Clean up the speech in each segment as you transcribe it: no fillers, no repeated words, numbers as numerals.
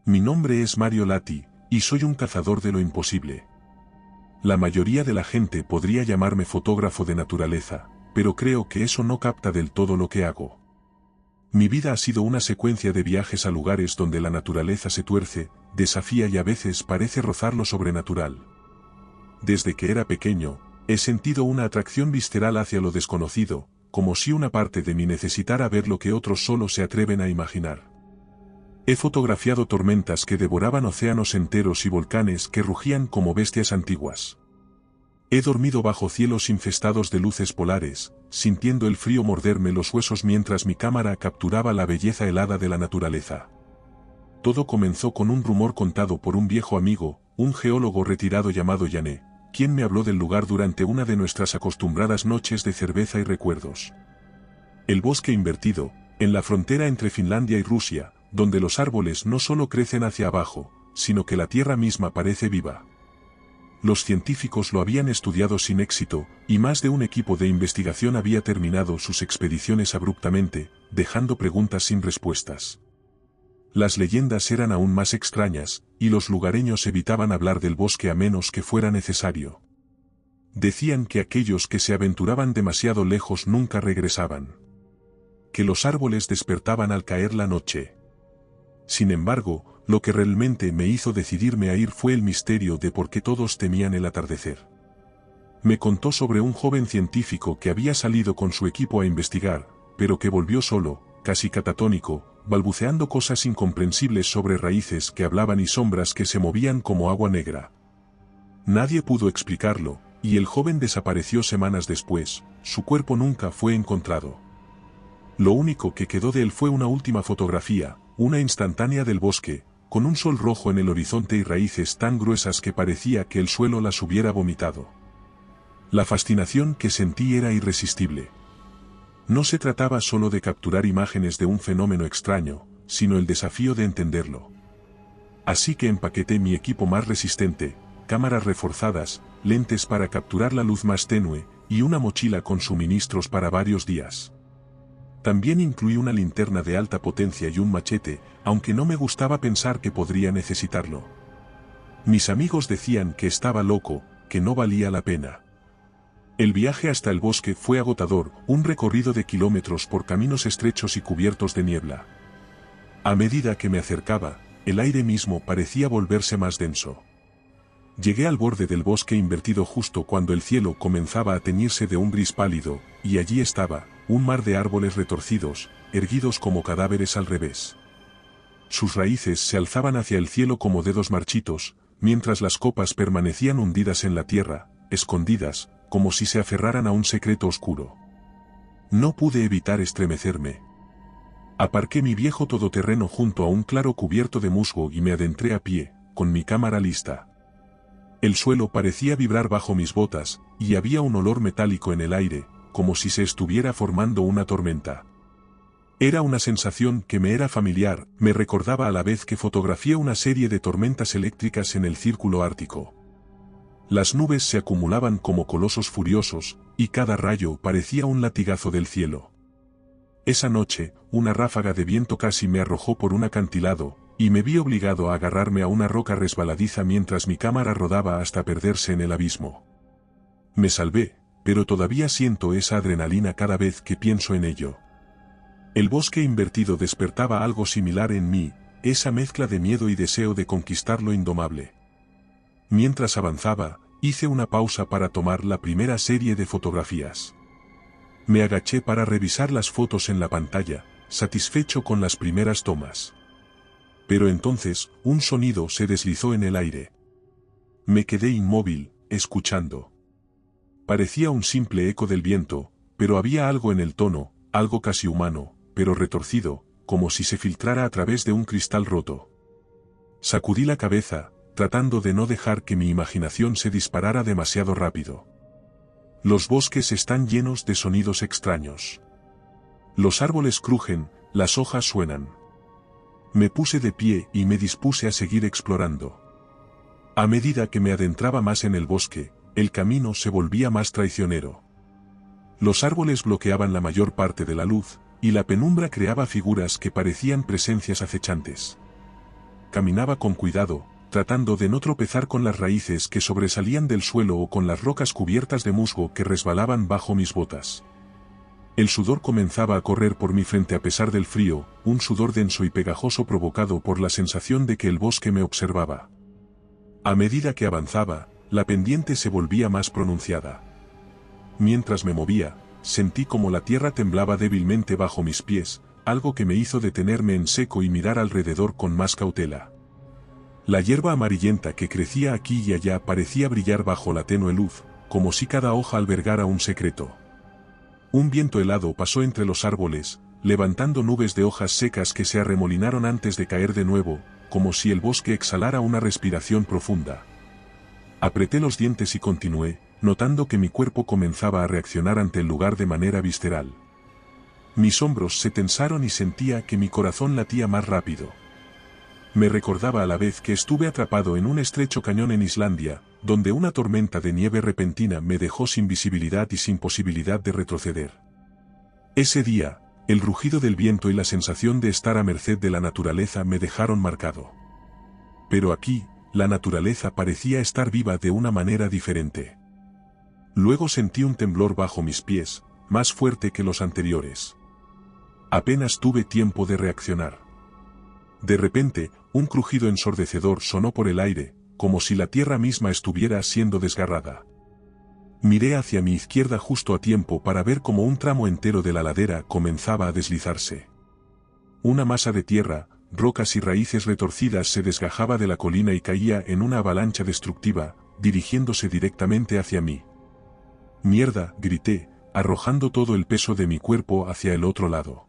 Mi nombre es Mario Lati, y soy un cazador de lo imposible. La mayoría de la gente podría llamarme fotógrafo de naturaleza, pero creo que eso no capta del todo lo que hago. Mi vida ha sido una secuencia de viajes a lugares donde la naturaleza se tuerce, desafía y a veces parece rozar lo sobrenatural. Desde que era pequeño, he sentido una atracción visceral hacia lo desconocido, como si una parte de mí necesitara ver lo que otros solo se atreven a imaginar. He fotografiado tormentas que devoraban océanos enteros y volcanes que rugían como bestias antiguas. He dormido bajo cielos infestados de luces polares, sintiendo el frío morderme los huesos mientras mi cámara capturaba la belleza helada de la naturaleza. Todo comenzó con un rumor contado por un viejo amigo, un geólogo retirado llamado Yané, quien me habló del lugar durante una de nuestras acostumbradas noches de cerveza y recuerdos. El bosque invertido, en la frontera entre Finlandia y Rusia, donde los árboles no solo crecen hacia abajo, sino que la tierra misma parece viva. Los científicos lo habían estudiado sin éxito, y más de un equipo de investigación había terminado sus expediciones abruptamente, dejando preguntas sin respuestas. Las leyendas eran aún más extrañas, y los lugareños evitaban hablar del bosque a menos que fuera necesario. Decían que aquellos que se aventuraban demasiado lejos nunca regresaban. Que los árboles despertaban al caer la noche. Sin embargo, lo que realmente me hizo decidirme a ir fue el misterio de por qué todos temían el atardecer. Me contó sobre un joven científico que había salido con su equipo a investigar, pero que volvió solo, casi catatónico, balbuceando cosas incomprensibles sobre raíces que hablaban y sombras que se movían como agua negra. Nadie pudo explicarlo, y el joven desapareció semanas después, su cuerpo nunca fue encontrado. Lo único que quedó de él fue una última fotografía, una instantánea del bosque, con un sol rojo en el horizonte y raíces tan gruesas que parecía que el suelo las hubiera vomitado. La fascinación que sentí era irresistible. No se trataba solo de capturar imágenes de un fenómeno extraño, sino el desafío de entenderlo. Así que empaqueté mi equipo más resistente, cámaras reforzadas, lentes para capturar la luz más tenue, y una mochila con suministros para varios días. También incluí una linterna de alta potencia y un machete, aunque no me gustaba pensar que podría necesitarlo. Mis amigos decían que estaba loco, que no valía la pena. El viaje hasta el bosque fue agotador, un recorrido de kilómetros por caminos estrechos y cubiertos de niebla. A medida que me acercaba, el aire mismo parecía volverse más denso. Llegué al borde del bosque invertido justo cuando el cielo comenzaba a teñirse de un gris pálido, y allí estaba, un mar de árboles retorcidos, erguidos como cadáveres al revés. Sus raíces se alzaban hacia el cielo como dedos marchitos, mientras las copas permanecían hundidas en la tierra, escondidas, como si se aferraran a un secreto oscuro. No pude evitar estremecerme. Aparqué mi viejo todoterreno junto a un claro cubierto de musgo y me adentré a pie, con mi cámara lista. El suelo parecía vibrar bajo mis botas, y había un olor metálico en el aire, como si se estuviera formando una tormenta. Era una sensación que me era familiar, me recordaba a la vez que fotografié una serie de tormentas eléctricas en el círculo ártico. Las nubes se acumulaban como colosos furiosos, y cada rayo parecía un latigazo del cielo. Esa noche, una ráfaga de viento casi me arrojó por un acantilado, y me vi obligado a agarrarme a una roca resbaladiza mientras mi cámara rodaba hasta perderse en el abismo. Me salvé, pero todavía siento esa adrenalina cada vez que pienso en ello. El bosque invertido despertaba algo similar en mí, esa mezcla de miedo y deseo de conquistar lo indomable. Mientras avanzaba, hice una pausa para tomar la primera serie de fotografías. Me agaché para revisar las fotos en la pantalla, satisfecho con las primeras tomas. Pero entonces, un sonido se deslizó en el aire. Me quedé inmóvil, escuchando. Parecía un simple eco del viento, pero había algo en el tono, algo casi humano, pero retorcido, como si se filtrara a través de un cristal roto. Sacudí la cabeza, tratando de no dejar que mi imaginación se disparara demasiado rápido. Los bosques están llenos de sonidos extraños. Los árboles crujen, las hojas suenan. Me puse de pie y me dispuse a seguir explorando. A medida que me adentraba más en el bosque, el camino se volvía más traicionero. Los árboles bloqueaban la mayor parte de la luz, y la penumbra creaba figuras que parecían presencias acechantes. caminaba con cuidado, tratando de no tropezar con las raíces que sobresalían del suelo o con las rocas cubiertas de musgo que resbalaban bajo mis botas. El sudor comenzaba a correr por mi frente a pesar del frío, un sudor denso y pegajoso provocado por la sensación de que el bosque me observaba. A medida que avanzaba, la pendiente se volvía más pronunciada. Mientras me movía, sentí como la tierra temblaba débilmente bajo mis pies, algo que me hizo detenerme en seco y mirar alrededor con más cautela. La hierba amarillenta que crecía aquí y allá parecía brillar bajo la tenue luz, como si cada hoja albergara un secreto. Un viento helado pasó entre los árboles, levantando nubes de hojas secas que se arremolinaron antes de caer de nuevo, como si el bosque exhalara una respiración profunda. Apreté los dientes y continué, notando que mi cuerpo comenzaba a reaccionar ante el lugar de manera visceral. Mis hombros se tensaron y sentía que mi corazón latía más rápido. Me recordaba a la vez que estuve atrapado en un estrecho cañón en Islandia, donde una tormenta de nieve repentina me dejó sin visibilidad y sin posibilidad de retroceder. Ese día, el rugido del viento y la sensación de estar a merced de la naturaleza me dejaron marcado. Pero aquí, la naturaleza parecía estar viva de una manera diferente. Luego sentí un temblor bajo mis pies, más fuerte que los anteriores. Apenas tuve tiempo de reaccionar. De repente, un crujido ensordecedor sonó por el aire, como si la tierra misma estuviera siendo desgarrada. Miré hacia mi izquierda justo a tiempo para ver cómo un tramo entero de la ladera comenzaba a deslizarse. Una masa de tierra, rocas y raíces retorcidas se desgajaba de la colina y caía en una avalancha destructiva, dirigiéndose directamente hacia mí. «¡Mierda!», grité, arrojando todo el peso de mi cuerpo hacia el otro lado.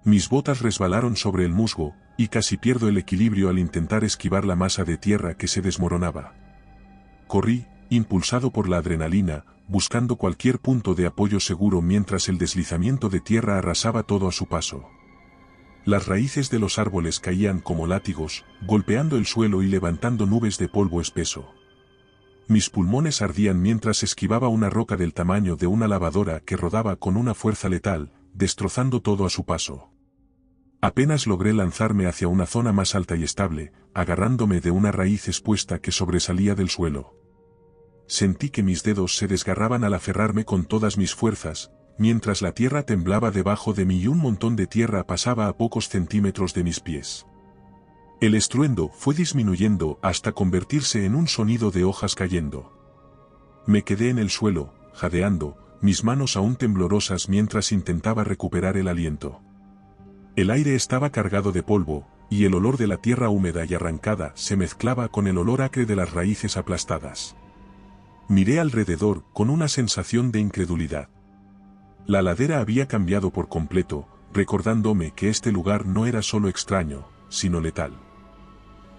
Mis botas resbalaron sobre el musgo, y casi pierdo el equilibrio al intentar esquivar la masa de tierra que se desmoronaba. Corrí, impulsado por la adrenalina, buscando cualquier punto de apoyo seguro mientras el deslizamiento de tierra arrasaba todo a su paso. Las raíces de los árboles caían como látigos, golpeando el suelo y levantando nubes de polvo espeso. Mis pulmones ardían mientras esquivaba una roca del tamaño de una lavadora que rodaba con una fuerza letal, destrozando todo a su paso. Apenas logré lanzarme hacia una zona más alta y estable, agarrándome de una raíz expuesta que sobresalía del suelo. Sentí que mis dedos se desgarraban al aferrarme con todas mis fuerzas, mientras la tierra temblaba debajo de mí y un montón de tierra pasaba a pocos centímetros de mis pies. El estruendo fue disminuyendo hasta convertirse en un sonido de hojas cayendo. Me quedé en el suelo, jadeando, mis manos aún temblorosas mientras intentaba recuperar el aliento. El aire estaba cargado de polvo, y el olor de la tierra húmeda y arrancada se mezclaba con el olor acre de las raíces aplastadas. Miré alrededor con una sensación de incredulidad. La ladera había cambiado por completo, recordándome que este lugar no era solo extraño, sino letal.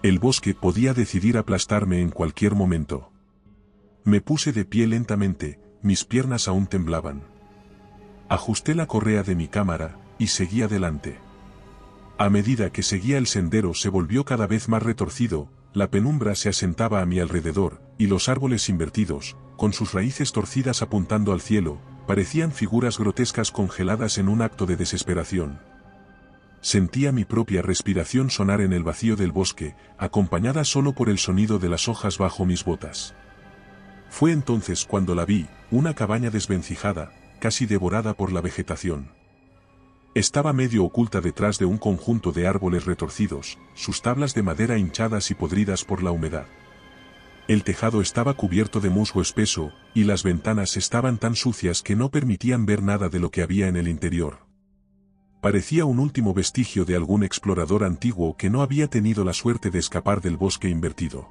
El bosque podía decidir aplastarme en cualquier momento. Me puse de pie lentamente, mis piernas aún temblaban. Ajusté la correa de mi cámara, y seguí adelante. A medida que seguía el sendero se volvió cada vez más retorcido, la penumbra se asentaba a mi alrededor, y los árboles invertidos, con sus raíces torcidas apuntando al cielo, parecían figuras grotescas congeladas en un acto de desesperación. Sentía mi propia respiración sonar en el vacío del bosque, acompañada solo por el sonido de las hojas bajo mis botas. Fue entonces cuando la vi, una cabaña desvencijada, casi devorada por la vegetación. Estaba medio oculta detrás de un conjunto de árboles retorcidos, sus tablas de madera hinchadas y podridas por la humedad. El tejado estaba cubierto de musgo espeso, y las ventanas estaban tan sucias que no permitían ver nada de lo que había en el interior. Parecía un último vestigio de algún explorador antiguo que no había tenido la suerte de escapar del bosque invertido.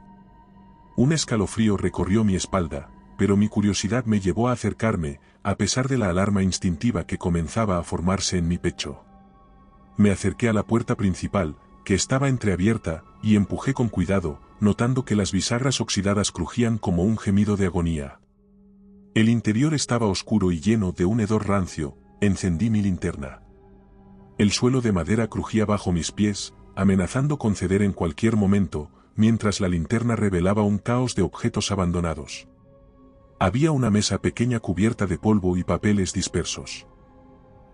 Un escalofrío recorrió mi espalda, pero mi curiosidad me llevó a acercarme, a pesar de la alarma instintiva que comenzaba a formarse en mi pecho. Me acerqué a la puerta principal, que estaba entreabierta, y empujé con cuidado, notando que las bisagras oxidadas crujían como un gemido de agonía. El interior estaba oscuro y lleno de un hedor rancio. Encendí mi linterna. El suelo de madera crujía bajo mis pies, amenazando con ceder en cualquier momento, mientras la linterna revelaba un caos de objetos abandonados. Había una mesa pequeña cubierta de polvo y papeles dispersos.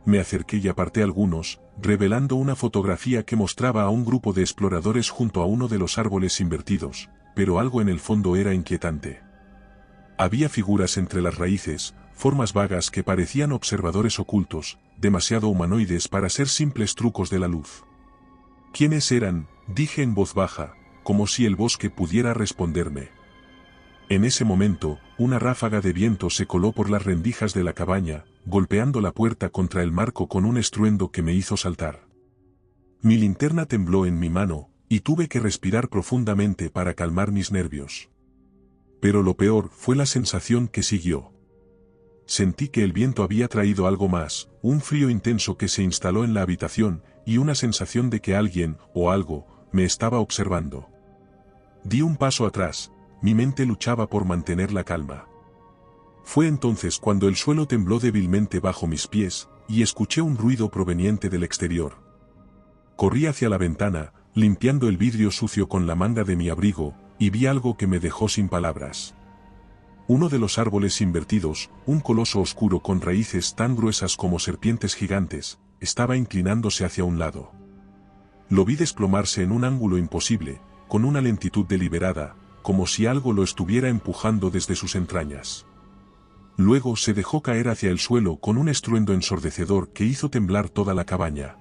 Me acerqué y aparté algunos, revelando una fotografía que mostraba a un grupo de exploradores junto a uno de los árboles invertidos, pero algo en el fondo era inquietante. Había figuras entre las raíces, formas vagas que parecían observadores ocultos, demasiado humanoides para ser simples trucos de la luz. ¿Quiénes eran?, dije en voz baja, como si el bosque pudiera responderme. En ese momento, una ráfaga de viento se coló por las rendijas de la cabaña, golpeando la puerta contra el marco con un estruendo que me hizo saltar. Mi linterna tembló en mi mano, y tuve que respirar profundamente para calmar mis nervios. Pero lo peor fue la sensación que siguió. Sentí que el viento había traído algo más, un frío intenso que se instaló en la habitación, y una sensación de que alguien, o algo, me estaba observando. Di un paso atrás, mi mente luchaba por mantener la calma. Fue entonces cuando el suelo tembló débilmente bajo mis pies, y escuché un ruido proveniente del exterior. Corrí hacia la ventana, limpiando el vidrio sucio con la manga de mi abrigo, y vi algo que me dejó sin palabras. Uno de los árboles invertidos, un coloso oscuro con raíces tan gruesas como serpientes gigantes, estaba inclinándose hacia un lado. Lo vi desplomarse en un ángulo imposible, con una lentitud deliberada, como si algo lo estuviera empujando desde sus entrañas. Luego se dejó caer hacia el suelo con un estruendo ensordecedor que hizo temblar toda la cabaña.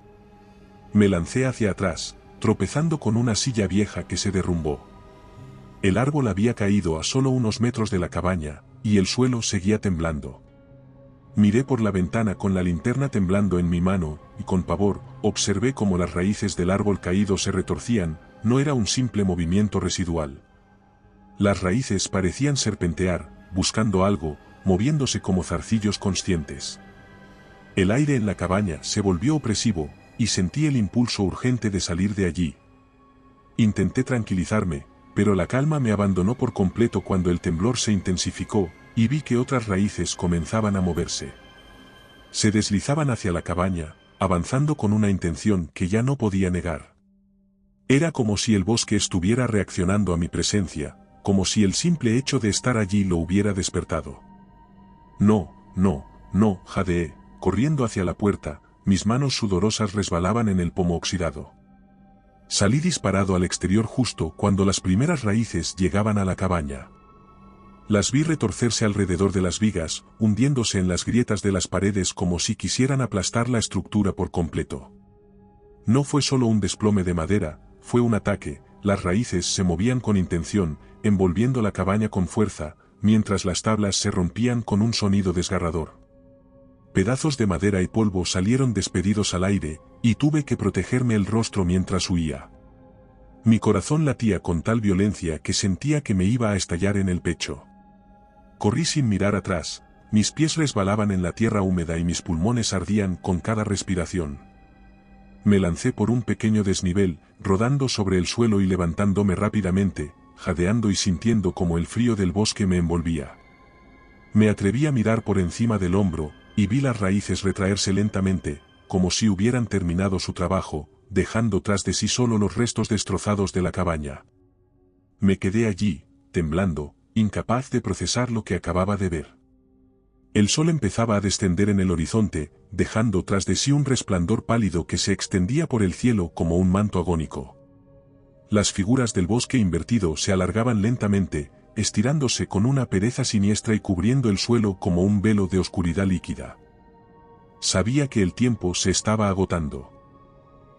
Me lancé hacia atrás, tropezando con una silla vieja que se derrumbó. El árbol había caído a solo unos metros de la cabaña, y el suelo seguía temblando. Miré por la ventana con la linterna temblando en mi mano, y con pavor, observé cómo las raíces del árbol caído se retorcían, no era un simple movimiento residual. Las raíces parecían serpentear, buscando algo, moviéndose como zarcillos conscientes. El aire en la cabaña se volvió opresivo, y sentí el impulso urgente de salir de allí. Intenté tranquilizarme, pero la calma me abandonó por completo cuando el temblor se intensificó, y vi que otras raíces comenzaban a moverse. Se deslizaban hacia la cabaña, avanzando con una intención que ya no podía negar. Era como si el bosque estuviera reaccionando a mi presencia, como si el simple hecho de estar allí lo hubiera despertado. No, jadeé, corriendo hacia la puerta, mis manos sudorosas resbalaban en el pomo oxidado. Salí disparado al exterior justo cuando las primeras raíces llegaban a la cabaña. Las vi retorcerse alrededor de las vigas, hundiéndose en las grietas de las paredes como si quisieran aplastar la estructura por completo. No fue solo un desplome de madera, fue un ataque, las raíces se movían con intención, envolviendo la cabaña con fuerza, mientras las tablas se rompían con un sonido desgarrador. Pedazos de madera y polvo salieron despedidos al aire, y tuve que protegerme el rostro mientras huía. Mi corazón latía con tal violencia que sentía que me iba a estallar en el pecho. Corrí sin mirar atrás, mis pies resbalaban en la tierra húmeda y mis pulmones ardían con cada respiración. Me lancé por un pequeño desnivel, rodando sobre el suelo y levantándome rápidamente, jadeando y sintiendo como el frío del bosque me envolvía. Me atreví a mirar por encima del hombro, y vi las raíces retraerse lentamente, como si hubieran terminado su trabajo, dejando tras de sí solo los restos destrozados de la cabaña. Me quedé allí, temblando, incapaz de procesar lo que acababa de ver. El sol empezaba a descender en el horizonte, dejando tras de sí un resplandor pálido que se extendía por el cielo como un manto agónico. Las figuras del bosque invertido se alargaban lentamente, estirándose con una pereza siniestra y cubriendo el suelo como un velo de oscuridad líquida. Sabía que el tiempo se estaba agotando.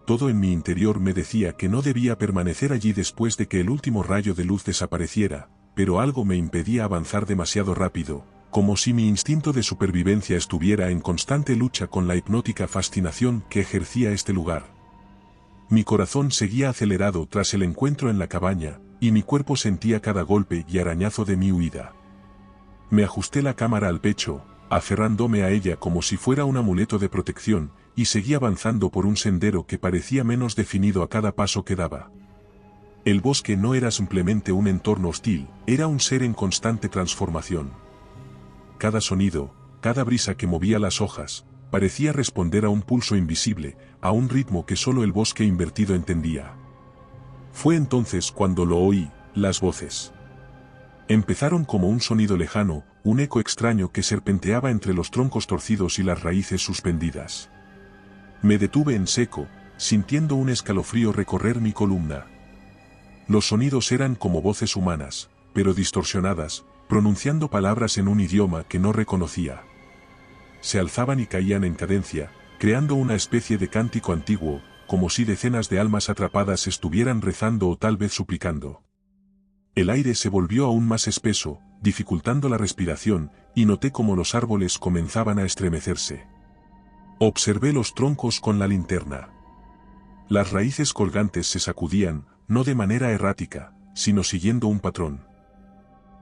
Todo en mi interior me decía que no debía permanecer allí después de que el último rayo de luz desapareciera, pero algo me impedía avanzar demasiado rápido, como si mi instinto de supervivencia estuviera en constante lucha con la hipnótica fascinación que ejercía este lugar. Mi corazón seguía acelerado tras el encuentro en la cabaña, y mi cuerpo sentía cada golpe y arañazo de mi huida. Me ajusté la cámara al pecho, aferrándome a ella como si fuera un amuleto de protección, y seguí avanzando por un sendero que parecía menos definido a cada paso que daba. El bosque no era simplemente un entorno hostil, era un ser en constante transformación. Cada sonido, cada brisa que movía las hojas, parecía responder a un pulso invisible, a un ritmo que solo el bosque invertido entendía. Fue entonces cuando lo oí, las voces. Empezaron como un sonido lejano, un eco extraño que serpenteaba entre los troncos torcidos y las raíces suspendidas. Me detuve en seco, sintiendo un escalofrío recorrer mi columna. Los sonidos eran como voces humanas, pero distorsionadas, pronunciando palabras en un idioma que no reconocía. Se alzaban y caían en cadencia, creando una especie de cántico antiguo, como si decenas de almas atrapadas estuvieran rezando o tal vez suplicando. El aire se volvió aún más espeso, dificultando la respiración, y noté cómo los árboles comenzaban a estremecerse. Observé los troncos con la linterna. Las raíces colgantes se sacudían, no de manera errática, sino siguiendo un patrón.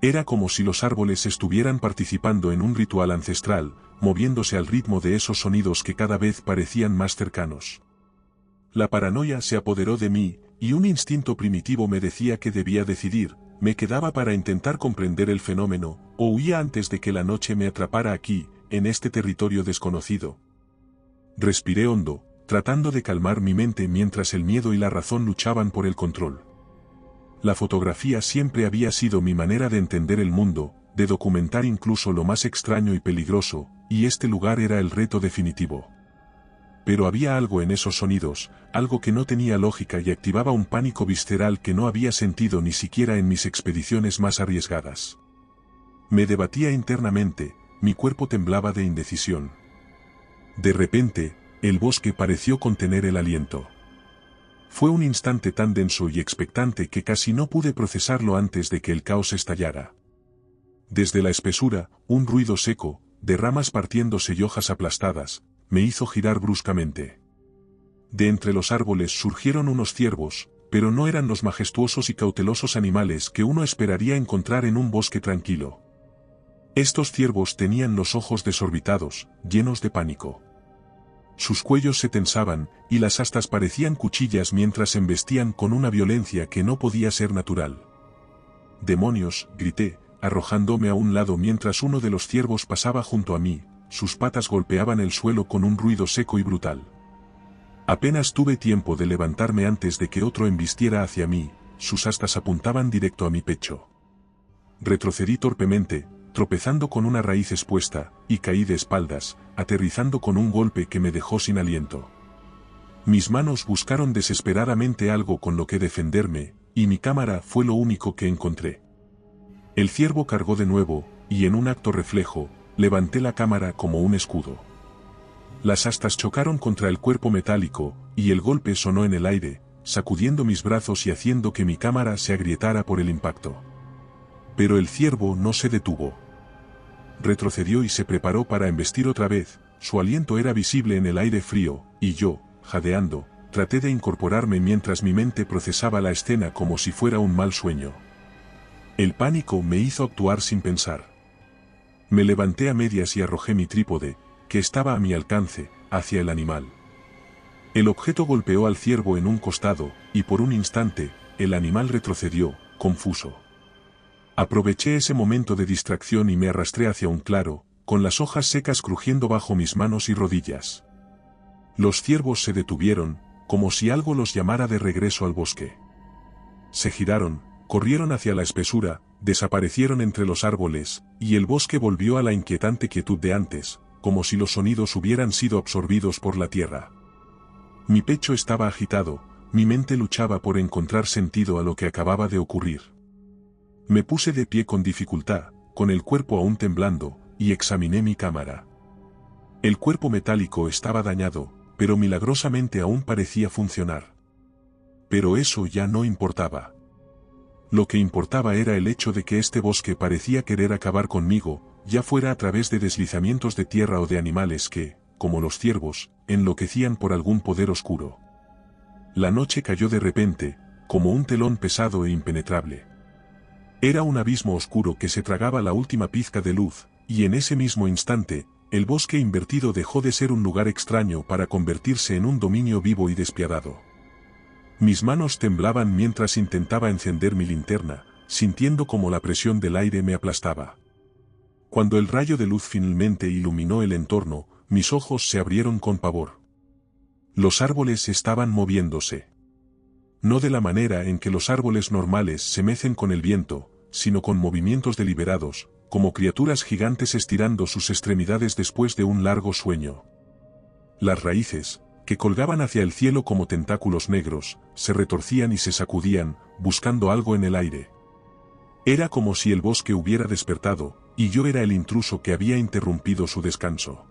Era como si los árboles estuvieran participando en un ritual ancestral, moviéndose al ritmo de esos sonidos que cada vez parecían más cercanos. La paranoia se apoderó de mí, y un instinto primitivo me decía que debía decidir: me quedaba para intentar comprender el fenómeno, o huía antes de que la noche me atrapara aquí, en este territorio desconocido. Respiré hondo, tratando de calmar mi mente mientras el miedo y la razón luchaban por el control. La fotografía siempre había sido mi manera de entender el mundo, de documentar incluso lo más extraño y peligroso, y este lugar era el reto definitivo. Pero había algo en esos sonidos, algo que no tenía lógica y activaba un pánico visceral que no había sentido ni siquiera en mis expediciones más arriesgadas. Me debatía internamente, mi cuerpo temblaba de indecisión. De repente, el bosque pareció contener el aliento. Fue un instante tan denso y expectante que casi no pude procesarlo antes de que el caos estallara. Desde la espesura, un ruido seco, de ramas partiéndose y hojas aplastadas, me hizo girar bruscamente. De entre los árboles surgieron unos ciervos, pero no eran los majestuosos y cautelosos animales que uno esperaría encontrar en un bosque tranquilo. Estos ciervos tenían los ojos desorbitados, llenos de pánico. Sus cuellos se tensaban, y las astas parecían cuchillas mientras embestían con una violencia que no podía ser natural. ¡Demonios!, grité, arrojándome a un lado mientras uno de los ciervos pasaba junto a mí. Sus patas golpeaban el suelo con un ruido seco y brutal. Apenas tuve tiempo de levantarme antes de que otro embistiera hacia mí, sus astas apuntaban directo a mi pecho. Retrocedí torpemente, tropezando con una raíz expuesta, y caí de espaldas, aterrizando con un golpe que me dejó sin aliento. Mis manos buscaron desesperadamente algo con lo que defenderme, y mi cámara fue lo único que encontré. El ciervo cargó de nuevo, y en un acto reflejo, levanté la cámara como un escudo. Las astas chocaron contra el cuerpo metálico, y el golpe sonó en el aire, sacudiendo mis brazos y haciendo que mi cámara se agrietara por el impacto. Pero el ciervo no se detuvo. Retrocedió y se preparó para embestir otra vez. Su aliento era visible en el aire frío, y yo, jadeando, traté de incorporarme mientras mi mente procesaba la escena como si fuera un mal sueño. El pánico me hizo actuar sin pensar. Me levanté a medias y arrojé mi trípode, que estaba a mi alcance, hacia el animal. El objeto golpeó al ciervo en un costado, y por un instante, el animal retrocedió, confuso. Aproveché ese momento de distracción y me arrastré hacia un claro, con las hojas secas crujiendo bajo mis manos y rodillas. Los ciervos se detuvieron, como si algo los llamara de regreso al bosque. Se giraron, corrieron hacia la espesura, desaparecieron entre los árboles, y el bosque volvió a la inquietante quietud de antes, como si los sonidos hubieran sido absorbidos por la tierra. Mi pecho estaba agitado, mi mente luchaba por encontrar sentido a lo que acababa de ocurrir. Me puse de pie con dificultad, con el cuerpo aún temblando, y examiné mi cámara. El cuerpo metálico estaba dañado, pero milagrosamente aún parecía funcionar. Pero eso ya no importaba. Lo que importaba era el hecho de que este bosque parecía querer acabar conmigo, ya fuera a través de deslizamientos de tierra o de animales que, como los ciervos, enloquecían por algún poder oscuro. La noche cayó de repente, como un telón pesado e impenetrable. Era un abismo oscuro que se tragaba la última pizca de luz, y en ese mismo instante, el bosque invertido dejó de ser un lugar extraño para convertirse en un dominio vivo y despiadado. Mis manos temblaban mientras intentaba encender mi linterna, sintiendo como la presión del aire me aplastaba. Cuando el rayo de luz finalmente iluminó el entorno, mis ojos se abrieron con pavor. Los árboles estaban moviéndose. No de la manera en que los árboles normales se mecen con el viento, sino con movimientos deliberados, como criaturas gigantes estirando sus extremidades después de un largo sueño. Las raíces, que colgaban hacia el cielo como tentáculos negros, se retorcían y se sacudían, buscando algo en el aire. Era como si el bosque hubiera despertado, y yo era el intruso que había interrumpido su descanso.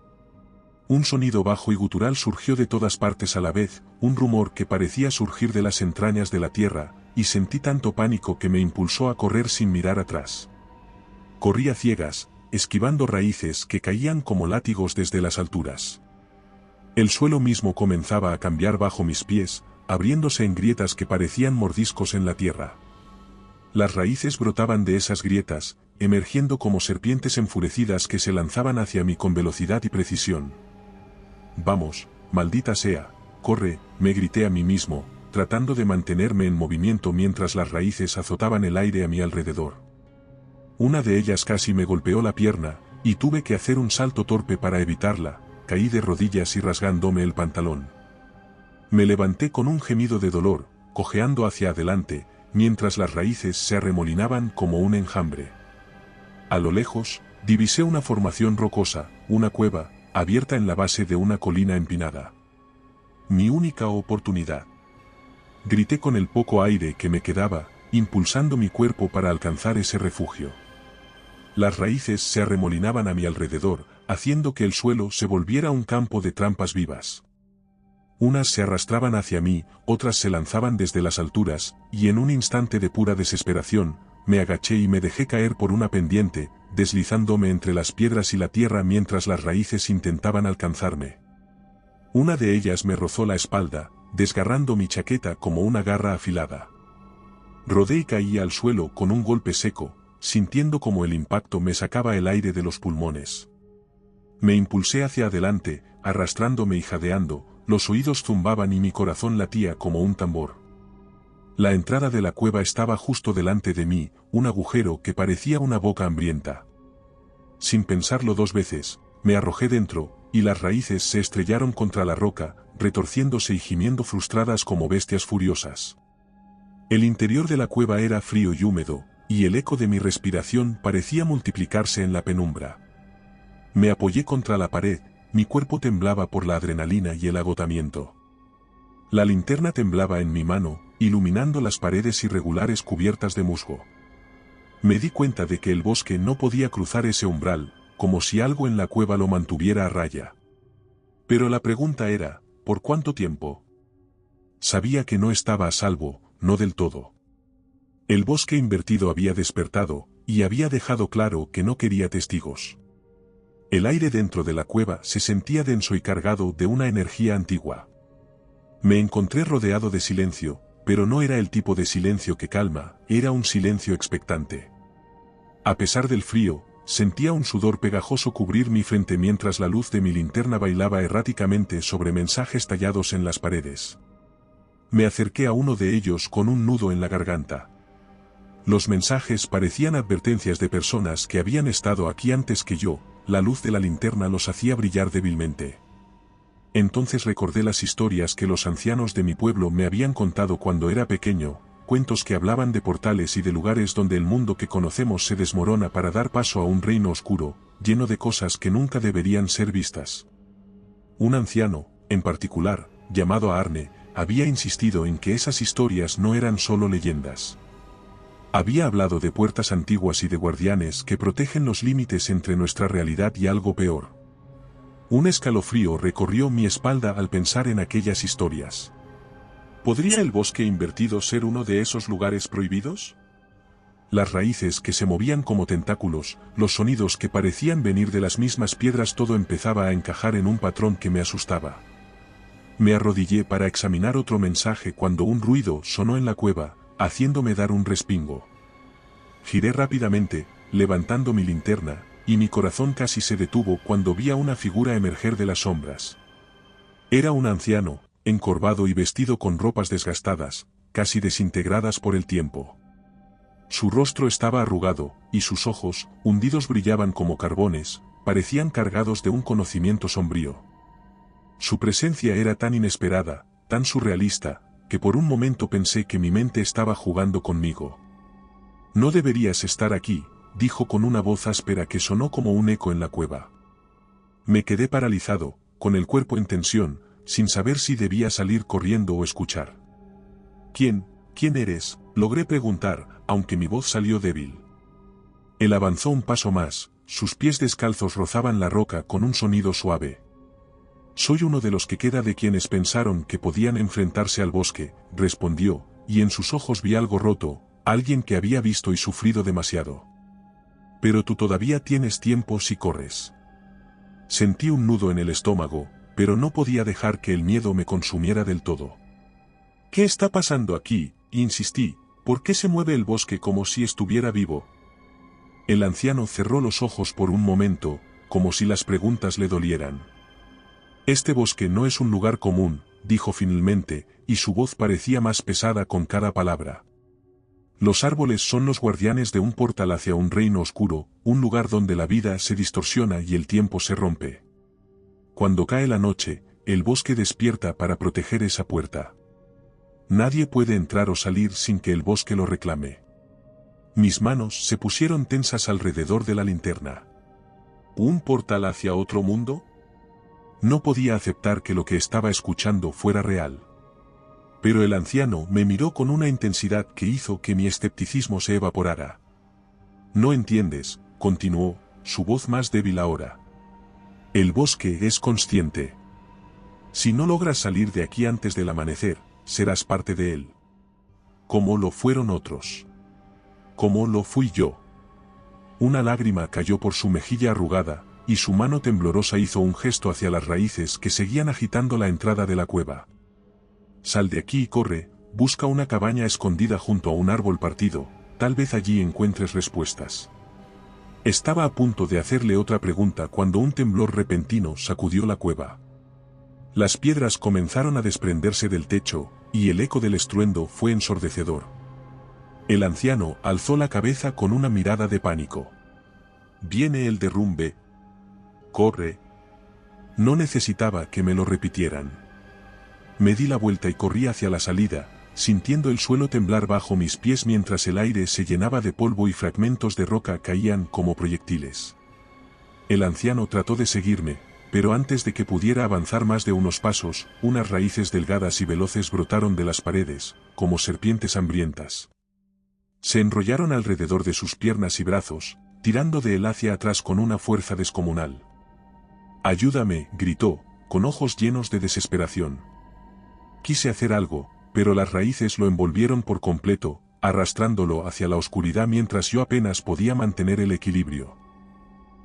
Un sonido bajo y gutural surgió de todas partes a la vez, un rumor que parecía surgir de las entrañas de la tierra, y sentí tanto pánico que me impulsó a correr sin mirar atrás. Corrí a ciegas, esquivando raíces que caían como látigos desde las alturas. El suelo mismo comenzaba a cambiar bajo mis pies, abriéndose en grietas que parecían mordiscos en la tierra. Las raíces brotaban de esas grietas, emergiendo como serpientes enfurecidas que se lanzaban hacia mí con velocidad y precisión. «Vamos, maldita sea, corre», me grité a mí mismo, tratando de mantenerme en movimiento mientras las raíces azotaban el aire a mi alrededor. Una de ellas casi me golpeó la pierna, y tuve que hacer un salto torpe para evitarla. Caí de rodillas y rasgándome el pantalón. Me levanté con un gemido de dolor, cojeando hacia adelante, mientras las raíces se arremolinaban como un enjambre. A lo lejos, divisé una formación rocosa, una cueva, abierta en la base de una colina empinada. Mi única oportunidad. Grité con el poco aire que me quedaba, impulsando mi cuerpo para alcanzar ese refugio. Las raíces se arremolinaban a mi alrededor, haciendo que el suelo se volviera un campo de trampas vivas. Unas se arrastraban hacia mí, otras se lanzaban desde las alturas, y en un instante de pura desesperación, me agaché y me dejé caer por una pendiente, deslizándome entre las piedras y la tierra mientras las raíces intentaban alcanzarme. Una de ellas me rozó la espalda, desgarrando mi chaqueta como una garra afilada. Rodé y caí al suelo con un golpe seco, sintiendo como el impacto me sacaba el aire de los pulmones. Me impulsé hacia adelante, arrastrándome y jadeando, los oídos zumbaban y mi corazón latía como un tambor. La entrada de la cueva estaba justo delante de mí, un agujero que parecía una boca hambrienta. Sin pensarlo dos veces, me arrojé dentro, y las raíces se estrellaron contra la roca, retorciéndose y gimiendo frustradas como bestias furiosas. El interior de la cueva era frío y húmedo, y el eco de mi respiración parecía multiplicarse en la penumbra. Me apoyé contra la pared, mi cuerpo temblaba por la adrenalina y el agotamiento. La linterna temblaba en mi mano, iluminando las paredes irregulares cubiertas de musgo. Me di cuenta de que el bosque no podía cruzar ese umbral, como si algo en la cueva lo mantuviera a raya. Pero la pregunta era, ¿por cuánto tiempo? Sabía que no estaba a salvo, no del todo. El bosque invertido había despertado, y había dejado claro que no quería testigos. El aire dentro de la cueva se sentía denso y cargado de una energía antigua. Me encontré rodeado de silencio, pero no era el tipo de silencio que calma, era un silencio expectante. A pesar del frío, sentía un sudor pegajoso cubrir mi frente mientras la luz de mi linterna bailaba erráticamente sobre mensajes tallados en las paredes. Me acerqué a uno de ellos con un nudo en la garganta. Los mensajes parecían advertencias de personas que habían estado aquí antes que yo, la luz de la linterna los hacía brillar débilmente. Entonces recordé las historias que los ancianos de mi pueblo me habían contado cuando era pequeño, cuentos que hablaban de portales y de lugares donde el mundo que conocemos se desmorona para dar paso a un reino oscuro, lleno de cosas que nunca deberían ser vistas. Un anciano, en particular, llamado Arne, había insistido en que esas historias no eran solo leyendas. Había hablado de puertas antiguas y de guardianes que protegen los límites entre nuestra realidad y algo peor. Un escalofrío recorrió mi espalda al pensar en aquellas historias. ¿Podría el bosque invertido ser uno de esos lugares prohibidos? Las raíces que se movían como tentáculos, los sonidos que parecían venir de las mismas piedras, todo empezaba a encajar en un patrón que me asustaba. Me arrodillé para examinar otro mensaje cuando un ruido sonó en la cueva, haciéndome dar un respingo. Giré rápidamente, levantando mi linterna, y mi corazón casi se detuvo cuando vi a una figura emerger de las sombras. Era un anciano, encorvado y vestido con ropas desgastadas, casi desintegradas por el tiempo. Su rostro estaba arrugado, y sus ojos, hundidos, brillaban como carbones, parecían cargados de un conocimiento sombrío. Su presencia era tan inesperada, tan surrealista, que por un momento pensé que mi mente estaba jugando conmigo. No deberías estar aquí, dijo con una voz áspera que sonó como un eco en la cueva. Me quedé paralizado, con el cuerpo en tensión, sin saber si debía salir corriendo o escuchar. ¿Quién eres?, logré preguntar, aunque mi voz salió débil. Él avanzó un paso más, sus pies descalzos rozaban la roca con un sonido suave. Soy uno de los que queda de quienes pensaron que podían enfrentarse al bosque, respondió, y en sus ojos vi algo roto, alguien que había visto y sufrido demasiado. Pero tú todavía tienes tiempo si corres. Sentí un nudo en el estómago, pero no podía dejar que el miedo me consumiera del todo. ¿Qué está pasando aquí?, insistí, ¿por qué se mueve el bosque como si estuviera vivo? El anciano cerró los ojos por un momento, como si las preguntas le dolieran. Este bosque no es un lugar común, dijo finalmente, y su voz parecía más pesada con cada palabra. Los árboles son los guardianes de un portal hacia un reino oscuro, un lugar donde la vida se distorsiona y el tiempo se rompe. Cuando cae la noche, el bosque despierta para proteger esa puerta. Nadie puede entrar o salir sin que el bosque lo reclame. Mis manos se pusieron tensas alrededor de la linterna. ¿Un portal hacia otro mundo? No podía aceptar que lo que estaba escuchando fuera real. Pero el anciano me miró con una intensidad que hizo que mi escepticismo se evaporara. No entiendes, continuó, su voz más débil ahora. El bosque es consciente. Si no logras salir de aquí antes del amanecer, serás parte de él. Como lo fueron otros. Como lo fui yo. Una lágrima cayó por su mejilla arrugada, y su mano temblorosa hizo un gesto hacia las raíces que seguían agitando la entrada de la cueva. Sal de aquí y corre, busca una cabaña escondida junto a un árbol partido, tal vez allí encuentres respuestas. Estaba a punto de hacerle otra pregunta cuando un temblor repentino sacudió la cueva. Las piedras comenzaron a desprenderse del techo, y el eco del estruendo fue ensordecedor. El anciano alzó la cabeza con una mirada de pánico. Viene el derrumbe. Corre. No necesitaba que me lo repitieran. Me di la vuelta y corrí hacia la salida, sintiendo el suelo temblar bajo mis pies mientras el aire se llenaba de polvo y fragmentos de roca caían como proyectiles. El anciano trató de seguirme, pero antes de que pudiera avanzar más de unos pasos, unas raíces delgadas y veloces brotaron de las paredes, como serpientes hambrientas. Se enrollaron alrededor de sus piernas y brazos, tirando de él hacia atrás con una fuerza descomunal. «Ayúdame», gritó, con ojos llenos de desesperación. Quise hacer algo, pero las raíces lo envolvieron por completo, arrastrándolo hacia la oscuridad mientras yo apenas podía mantener el equilibrio.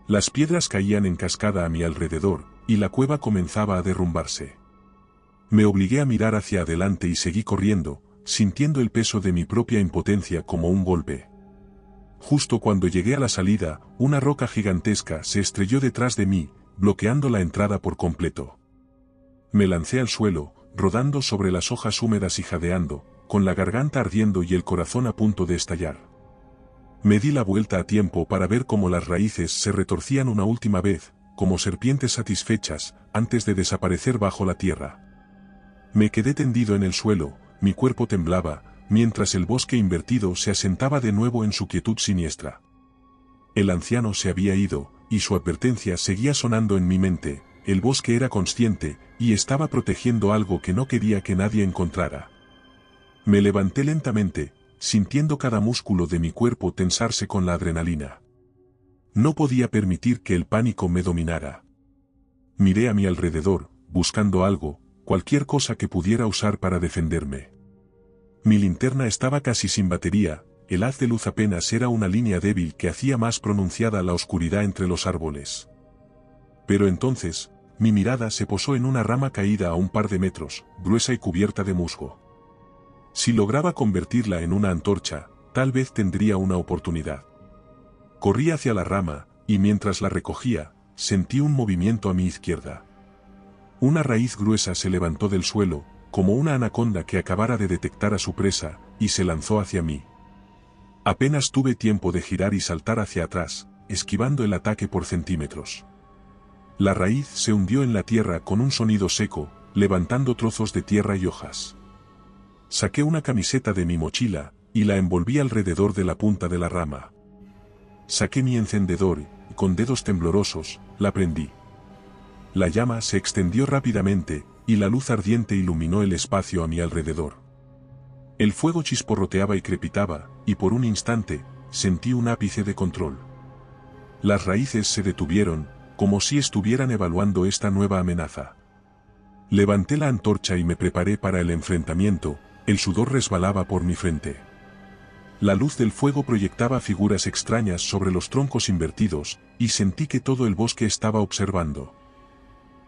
Las piedras caían en cascada a mi alrededor, y la cueva comenzaba a derrumbarse. Me obligué a mirar hacia adelante y seguí corriendo, sintiendo el peso de mi propia impotencia como un golpe. Justo cuando llegué a la salida, una roca gigantesca se estrelló detrás de mí, bloqueando la entrada por completo. Me lancé al suelo, rodando sobre las hojas húmedas y jadeando, con la garganta ardiendo y el corazón a punto de estallar. Me di la vuelta a tiempo para ver cómo las raíces se retorcían una última vez, como serpientes satisfechas, antes de desaparecer bajo la tierra. Me quedé tendido en el suelo, mi cuerpo temblaba, mientras el bosque invertido se asentaba de nuevo en su quietud siniestra. El anciano se había ido, y su advertencia seguía sonando en mi mente. El bosque era consciente, y estaba protegiendo algo que no quería que nadie encontrara. Me levanté lentamente, sintiendo cada músculo de mi cuerpo tensarse con la adrenalina. No podía permitir que el pánico me dominara. Miré a mi alrededor, buscando algo, cualquier cosa que pudiera usar para defenderme. Mi linterna estaba casi sin batería, el haz de luz apenas era una línea débil que hacía más pronunciada la oscuridad entre los árboles. Pero entonces, mi mirada se posó en una rama caída a un par de metros, gruesa y cubierta de musgo. Si lograba convertirla en una antorcha, tal vez tendría una oportunidad. Corrí hacia la rama, y mientras la recogía, sentí un movimiento a mi izquierda. Una raíz gruesa se levantó del suelo, como una anaconda que acabara de detectar a su presa, y se lanzó hacia mí. Apenas tuve tiempo de girar y saltar hacia atrás, esquivando el ataque por centímetros. La raíz se hundió en la tierra con un sonido seco, levantando trozos de tierra y hojas. Saqué una camiseta de mi mochila, y la envolví alrededor de la punta de la rama. Saqué mi encendedor y, con dedos temblorosos, la prendí. La llama se extendió rápidamente, y la luz ardiente iluminó el espacio a mi alrededor. El fuego chisporroteaba y crepitaba, y por un instante, sentí un ápice de control. Las raíces se detuvieron, como si estuvieran evaluando esta nueva amenaza. Levanté la antorcha y me preparé para el enfrentamiento, el sudor resbalaba por mi frente. La luz del fuego proyectaba figuras extrañas sobre los troncos invertidos, y sentí que todo el bosque estaba observando.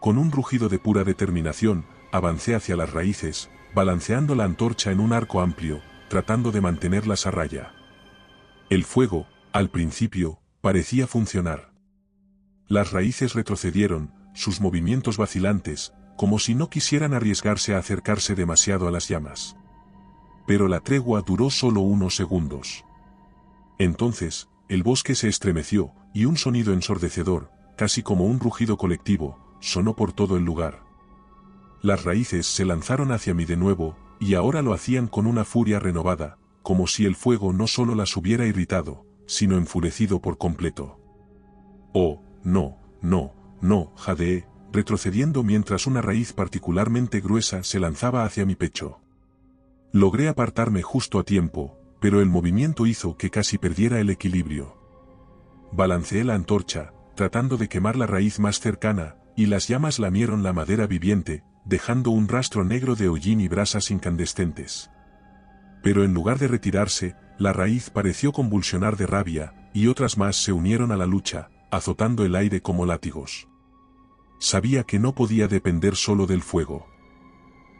Con un rugido de pura determinación, avancé hacia las raíces, balanceando la antorcha en un arco amplio, tratando de mantenerlas a raya. El fuego, al principio, parecía funcionar. Las raíces retrocedieron, sus movimientos vacilantes, como si no quisieran arriesgarse a acercarse demasiado a las llamas. Pero la tregua duró solo unos segundos. Entonces, el bosque se estremeció, y un sonido ensordecedor, casi como un rugido colectivo, sonó por todo el lugar. Las raíces se lanzaron hacia mí de nuevo, y ahora lo hacían con una furia renovada, como si el fuego no solo las hubiera irritado, sino enfurecido por completo. «Oh, no, no, no», jadeé, retrocediendo mientras una raíz particularmente gruesa se lanzaba hacia mi pecho. Logré apartarme justo a tiempo, pero el movimiento hizo que casi perdiera el equilibrio. Balanceé la antorcha, tratando de quemar la raíz más cercana, y las llamas lamieron la madera viviente, dejando un rastro negro de hollín y brasas incandescentes. Pero en lugar de retirarse, la raíz pareció convulsionar de rabia, y otras más se unieron a la lucha, azotando el aire como látigos. Sabía que no podía depender solo del fuego.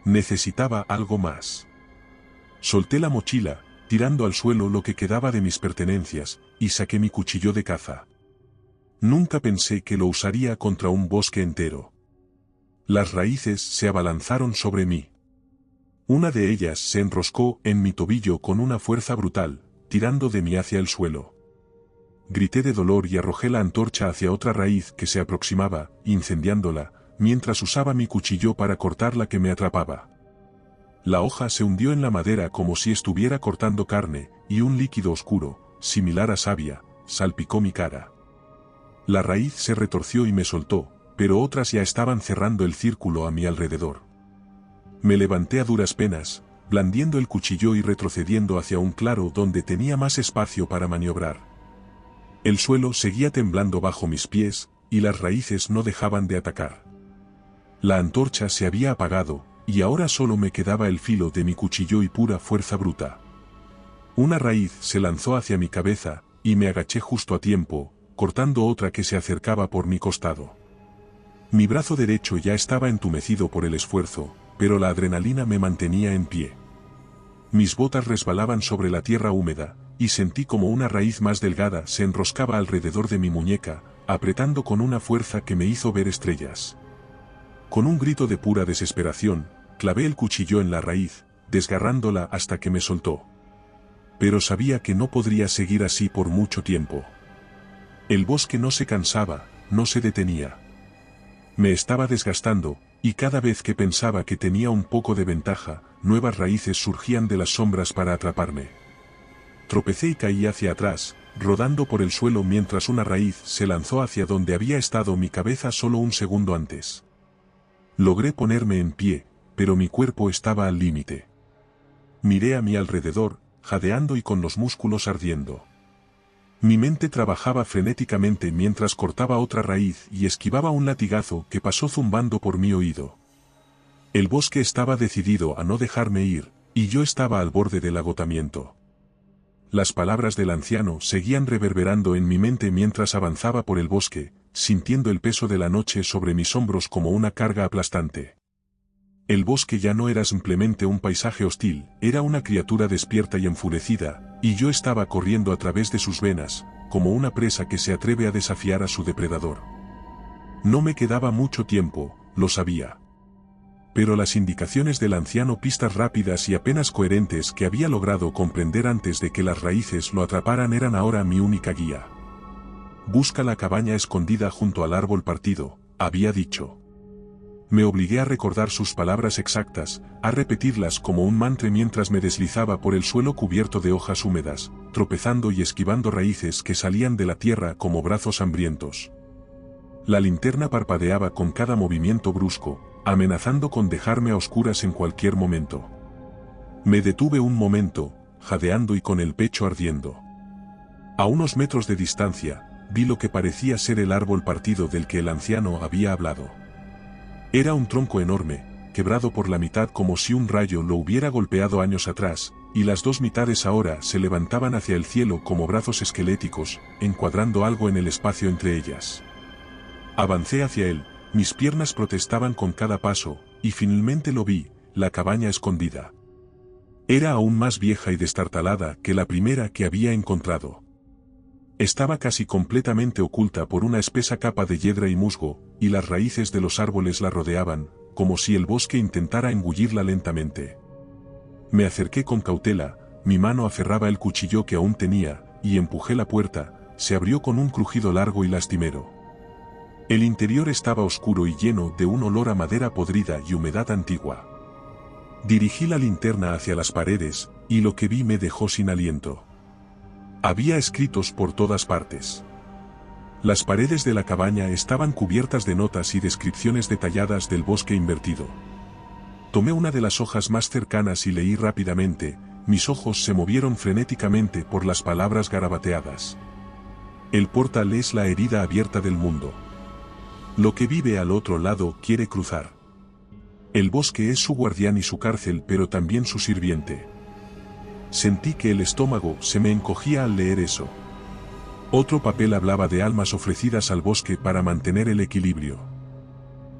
Necesitaba algo más. Solté la mochila, tirando al suelo lo que quedaba de mis pertenencias, y saqué mi cuchillo de caza. Nunca pensé que lo usaría contra un bosque entero. Las raíces se abalanzaron sobre mí. Una de ellas se enroscó en mi tobillo con una fuerza brutal, tirando de mí hacia el suelo. Grité de dolor y arrojé la antorcha hacia otra raíz que se aproximaba, incendiándola, mientras usaba mi cuchillo para cortar la que me atrapaba. La hoja se hundió en la madera como si estuviera cortando carne, y un líquido oscuro, similar a savia, salpicó mi cara. La raíz se retorció y me soltó, pero otras ya estaban cerrando el círculo a mi alrededor. Me levanté a duras penas, blandiendo el cuchillo y retrocediendo hacia un claro donde tenía más espacio para maniobrar. El suelo seguía temblando bajo mis pies, y las raíces no dejaban de atacar. La antorcha se había apagado, y ahora solo me quedaba el filo de mi cuchillo y pura fuerza bruta. Una raíz se lanzó hacia mi cabeza, y me agaché justo a tiempo, cortando otra que se acercaba por mi costado. Mi brazo derecho ya estaba entumecido por el esfuerzo, pero la adrenalina me mantenía en pie. Mis botas resbalaban sobre la tierra húmeda, y sentí como una raíz más delgada se enroscaba alrededor de mi muñeca, apretando con una fuerza que me hizo ver estrellas. Con un grito de pura desesperación, clavé el cuchillo en la raíz, desgarrándola hasta que me soltó. Pero sabía que no podría seguir así por mucho tiempo. El bosque no se cansaba, no se detenía. Me estaba desgastando, y cada vez que pensaba que tenía un poco de ventaja, nuevas raíces surgían de las sombras para atraparme. Tropecé y caí hacia atrás, rodando por el suelo mientras una raíz se lanzó hacia donde había estado mi cabeza solo un segundo antes. Logré ponerme en pie, pero mi cuerpo estaba al límite. Miré a mi alrededor, jadeando y con los músculos ardiendo. Mi mente trabajaba frenéticamente mientras cortaba otra raíz y esquivaba un latigazo que pasó zumbando por mi oído. El bosque estaba decidido a no dejarme ir, y yo estaba al borde del agotamiento. Las palabras del anciano seguían reverberando en mi mente mientras avanzaba por el bosque, sintiendo el peso de la noche sobre mis hombros como una carga aplastante. El bosque ya no era simplemente un paisaje hostil, era una criatura despierta y enfurecida, y yo estaba corriendo a través de sus venas, como una presa que se atreve a desafiar a su depredador. No me quedaba mucho tiempo, lo sabía. Pero las indicaciones del anciano, pistas rápidas y apenas coherentes que había logrado comprender antes de que las raíces lo atraparan, eran ahora mi única guía. Busca la cabaña escondida junto al árbol partido, había dicho. Me obligué a recordar sus palabras exactas, a repetirlas como un mantra mientras me deslizaba por el suelo cubierto de hojas húmedas, tropezando y esquivando raíces que salían de la tierra como brazos hambrientos. La linterna parpadeaba con cada movimiento brusco, amenazando con dejarme a oscuras en cualquier momento. Me detuve un momento, jadeando y con el pecho ardiendo. A unos metros de distancia, vi lo que parecía ser el árbol partido del que el anciano había hablado. Era un tronco enorme, quebrado por la mitad como si un rayo lo hubiera golpeado años atrás, y las dos mitades ahora se levantaban hacia el cielo como brazos esqueléticos, encuadrando algo en el espacio entre ellas. Avancé hacia él, mis piernas protestaban con cada paso, y finalmente lo vi, la cabaña escondida. Era aún más vieja y destartalada que la primera que había encontrado. Estaba casi completamente oculta por una espesa capa de hiedra y musgo, y las raíces de los árboles la rodeaban, como si el bosque intentara engullirla lentamente. Me acerqué con cautela, mi mano aferraba el cuchillo que aún tenía, y empujé la puerta, se abrió con un crujido largo y lastimero. El interior estaba oscuro y lleno de un olor a madera podrida y humedad antigua. Dirigí la linterna hacia las paredes, y lo que vi me dejó sin aliento. Había escritos por todas partes. Las paredes de la cabaña estaban cubiertas de notas y descripciones detalladas del bosque invertido. Tomé una de las hojas más cercanas y leí rápidamente, mis ojos se movieron frenéticamente por las palabras garabateadas. El portal es la herida abierta del mundo. Lo que vive al otro lado quiere cruzar. El bosque es su guardián y su cárcel, pero también su sirviente. Sentí que el estómago se me encogía al leer eso. Otro papel hablaba de almas ofrecidas al bosque para mantener el equilibrio.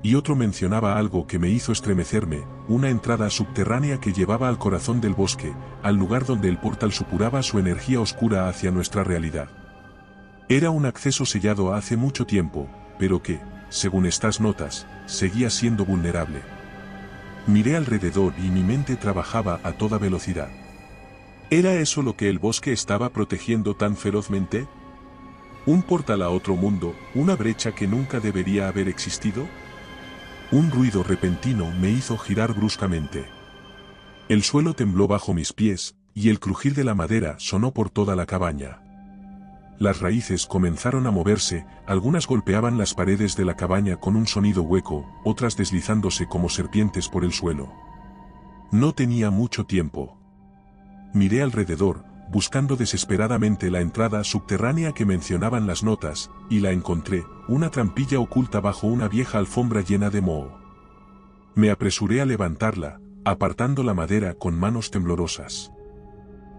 Y otro mencionaba algo que me hizo estremecerme, una entrada subterránea que llevaba al corazón del bosque, al lugar donde el portal supuraba su energía oscura hacia nuestra realidad. Era un acceso sellado hace mucho tiempo, pero que, según estas notas, seguía siendo vulnerable. Miré alrededor y mi mente trabajaba a toda velocidad. ¿Era eso lo que el bosque estaba protegiendo tan ferozmente? ¿Un portal a otro mundo, una brecha que nunca debería haber existido? Un ruido repentino me hizo girar bruscamente. El suelo tembló bajo mis pies, y el crujir de la madera sonó por toda la cabaña. Las raíces comenzaron a moverse, algunas golpeaban las paredes de la cabaña con un sonido hueco, otras deslizándose como serpientes por el suelo. No tenía mucho tiempo. Miré alrededor, buscando desesperadamente la entrada subterránea que mencionaban las notas, y la encontré, una trampilla oculta bajo una vieja alfombra llena de moho. Me apresuré a levantarla, apartando la madera con manos temblorosas.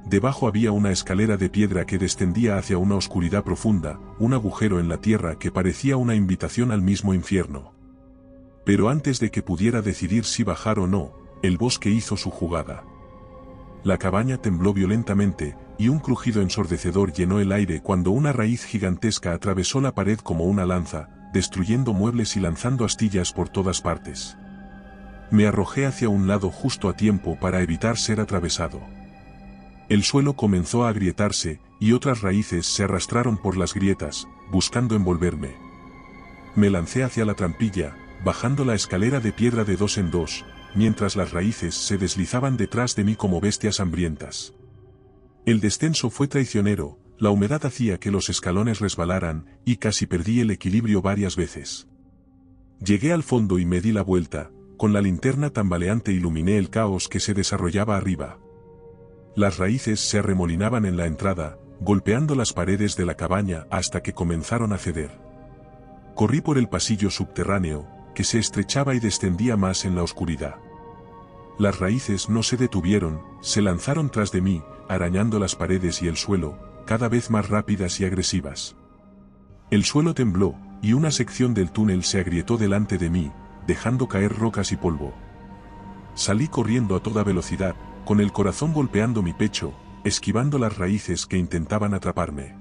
Debajo había una escalera de piedra que descendía hacia una oscuridad profunda, un agujero en la tierra que parecía una invitación al mismo infierno. Pero antes de que pudiera decidir si bajar o no, el bosque hizo su jugada. La cabaña tembló violentamente, y un crujido ensordecedor llenó el aire cuando una raíz gigantesca atravesó la pared como una lanza, destruyendo muebles y lanzando astillas por todas partes. Me arrojé hacia un lado justo a tiempo para evitar ser atravesado. El suelo comenzó a agrietarse, y otras raíces se arrastraron por las grietas, buscando envolverme. Me lancé hacia la trampilla, bajando la escalera de piedra de 2 en 2, mientras las raíces se deslizaban detrás de mí como bestias hambrientas. El descenso fue traicionero, la humedad hacía que los escalones resbalaran, y casi perdí el equilibrio varias veces. Llegué al fondo y me di la vuelta, con la linterna tambaleante iluminé el caos que se desarrollaba arriba. Las raíces se arremolinaban en la entrada, golpeando las paredes de la cabaña hasta que comenzaron a ceder. Corrí por el pasillo subterráneo, que se estrechaba y descendía más en la oscuridad. Las raíces no se detuvieron, se lanzaron tras de mí, arañando las paredes y el suelo, cada vez más rápidas y agresivas. El suelo tembló, y una sección del túnel se agrietó delante de mí, dejando caer rocas y polvo. Salí corriendo a toda velocidad, con el corazón golpeando mi pecho, esquivando las raíces que intentaban atraparme.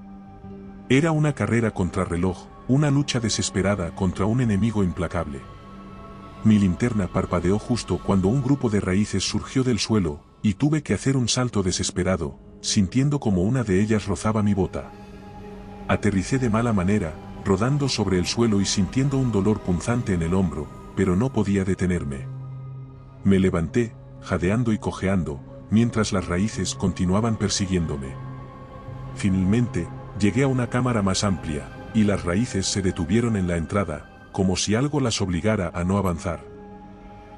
Era una carrera contra reloj, una lucha desesperada contra un enemigo implacable. Mi linterna parpadeó justo cuando un grupo de raíces surgió del suelo, y tuve que hacer un salto desesperado, sintiendo como una de ellas rozaba mi bota. Aterricé de mala manera, rodando sobre el suelo y sintiendo un dolor punzante en el hombro, pero no podía detenerme. Me levanté, jadeando y cojeando, mientras las raíces continuaban persiguiéndome. Finalmente, llegué a una cámara más amplia, y las raíces se detuvieron en la entrada, como si algo las obligara a no avanzar.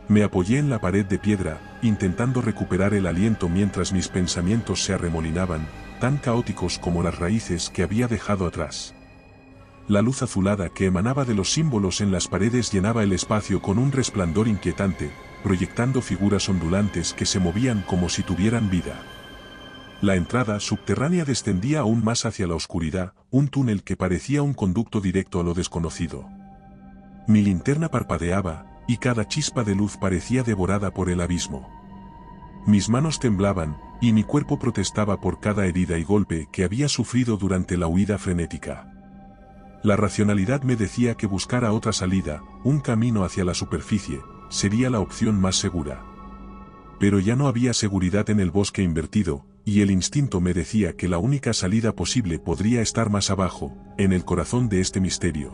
Me apoyé en la pared de piedra, intentando recuperar el aliento mientras mis pensamientos se arremolinaban, tan caóticos como las raíces que había dejado atrás. La luz azulada que emanaba de los símbolos en las paredes llenaba el espacio con un resplandor inquietante, proyectando figuras ondulantes que se movían como si tuvieran vida. La entrada subterránea descendía aún más hacia la oscuridad, un túnel que parecía un conducto directo a lo desconocido. Mi linterna parpadeaba, y cada chispa de luz parecía devorada por el abismo. Mis manos temblaban, y mi cuerpo protestaba por cada herida y golpe que había sufrido durante la huida frenética. La racionalidad me decía que buscara otra salida, un camino hacia la superficie, sería la opción más segura. Pero ya no había seguridad en el bosque invertido, y el instinto me decía que la única salida posible podría estar más abajo, en el corazón de este misterio.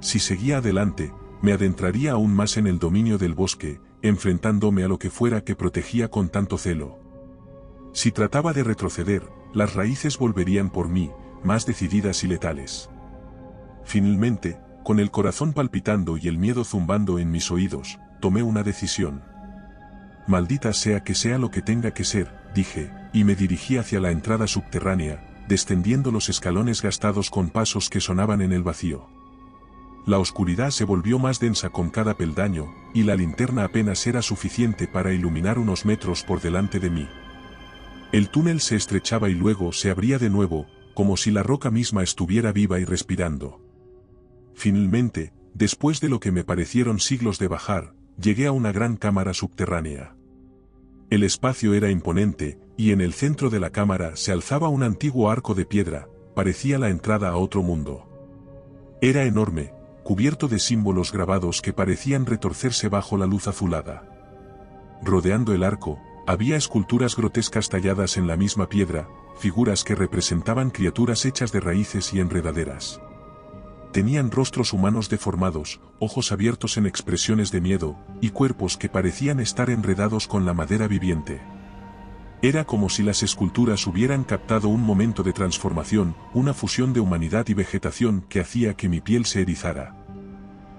Si seguía adelante, me adentraría aún más en el dominio del bosque, enfrentándome a lo que fuera que protegía con tanto celo. Si trataba de retroceder, las raíces volverían por mí, más decididas y letales. Finalmente, con el corazón palpitando y el miedo zumbando en mis oídos, tomé una decisión. Maldita sea que sea lo que tenga que ser, dije, y me dirigí hacia la entrada subterránea, descendiendo los escalones gastados con pasos que sonaban en el vacío. La oscuridad se volvió más densa con cada peldaño, y la linterna apenas era suficiente para iluminar unos metros por delante de mí. El túnel se estrechaba y luego se abría de nuevo, como si la roca misma estuviera viva y respirando. Finalmente, después de lo que me parecieron siglos de bajar, llegué a una gran cámara subterránea. El espacio era imponente, y en el centro de la cámara se alzaba un antiguo arco de piedra, parecía la entrada a otro mundo. Era enorme, cubierto de símbolos grabados que parecían retorcerse bajo la luz azulada. Rodeando el arco, había esculturas grotescas talladas en la misma piedra, figuras que representaban criaturas hechas de raíces y enredaderas. Tenían rostros humanos deformados, ojos abiertos en expresiones de miedo, y cuerpos que parecían estar enredados con la madera viviente. Era como si las esculturas hubieran captado un momento de transformación, una fusión de humanidad y vegetación que hacía que mi piel se erizara.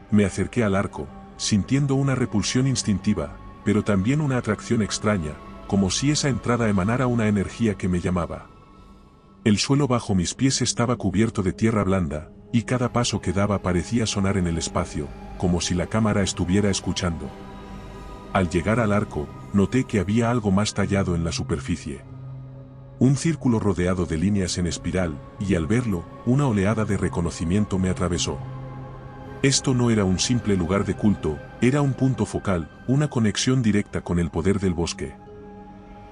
Me acerqué al arco, sintiendo una repulsión instintiva, pero también una atracción extraña, como si esa entrada emanara una energía que me llamaba. El suelo bajo mis pies estaba cubierto de tierra blanda, y cada paso que daba parecía sonar en el espacio, como si la cámara estuviera escuchando. Al llegar al arco, noté que había algo más tallado en la superficie. Un círculo rodeado de líneas en espiral, y al verlo, una oleada de reconocimiento me atravesó. Esto no era un simple lugar de culto, era un punto focal, una conexión directa con el poder del bosque.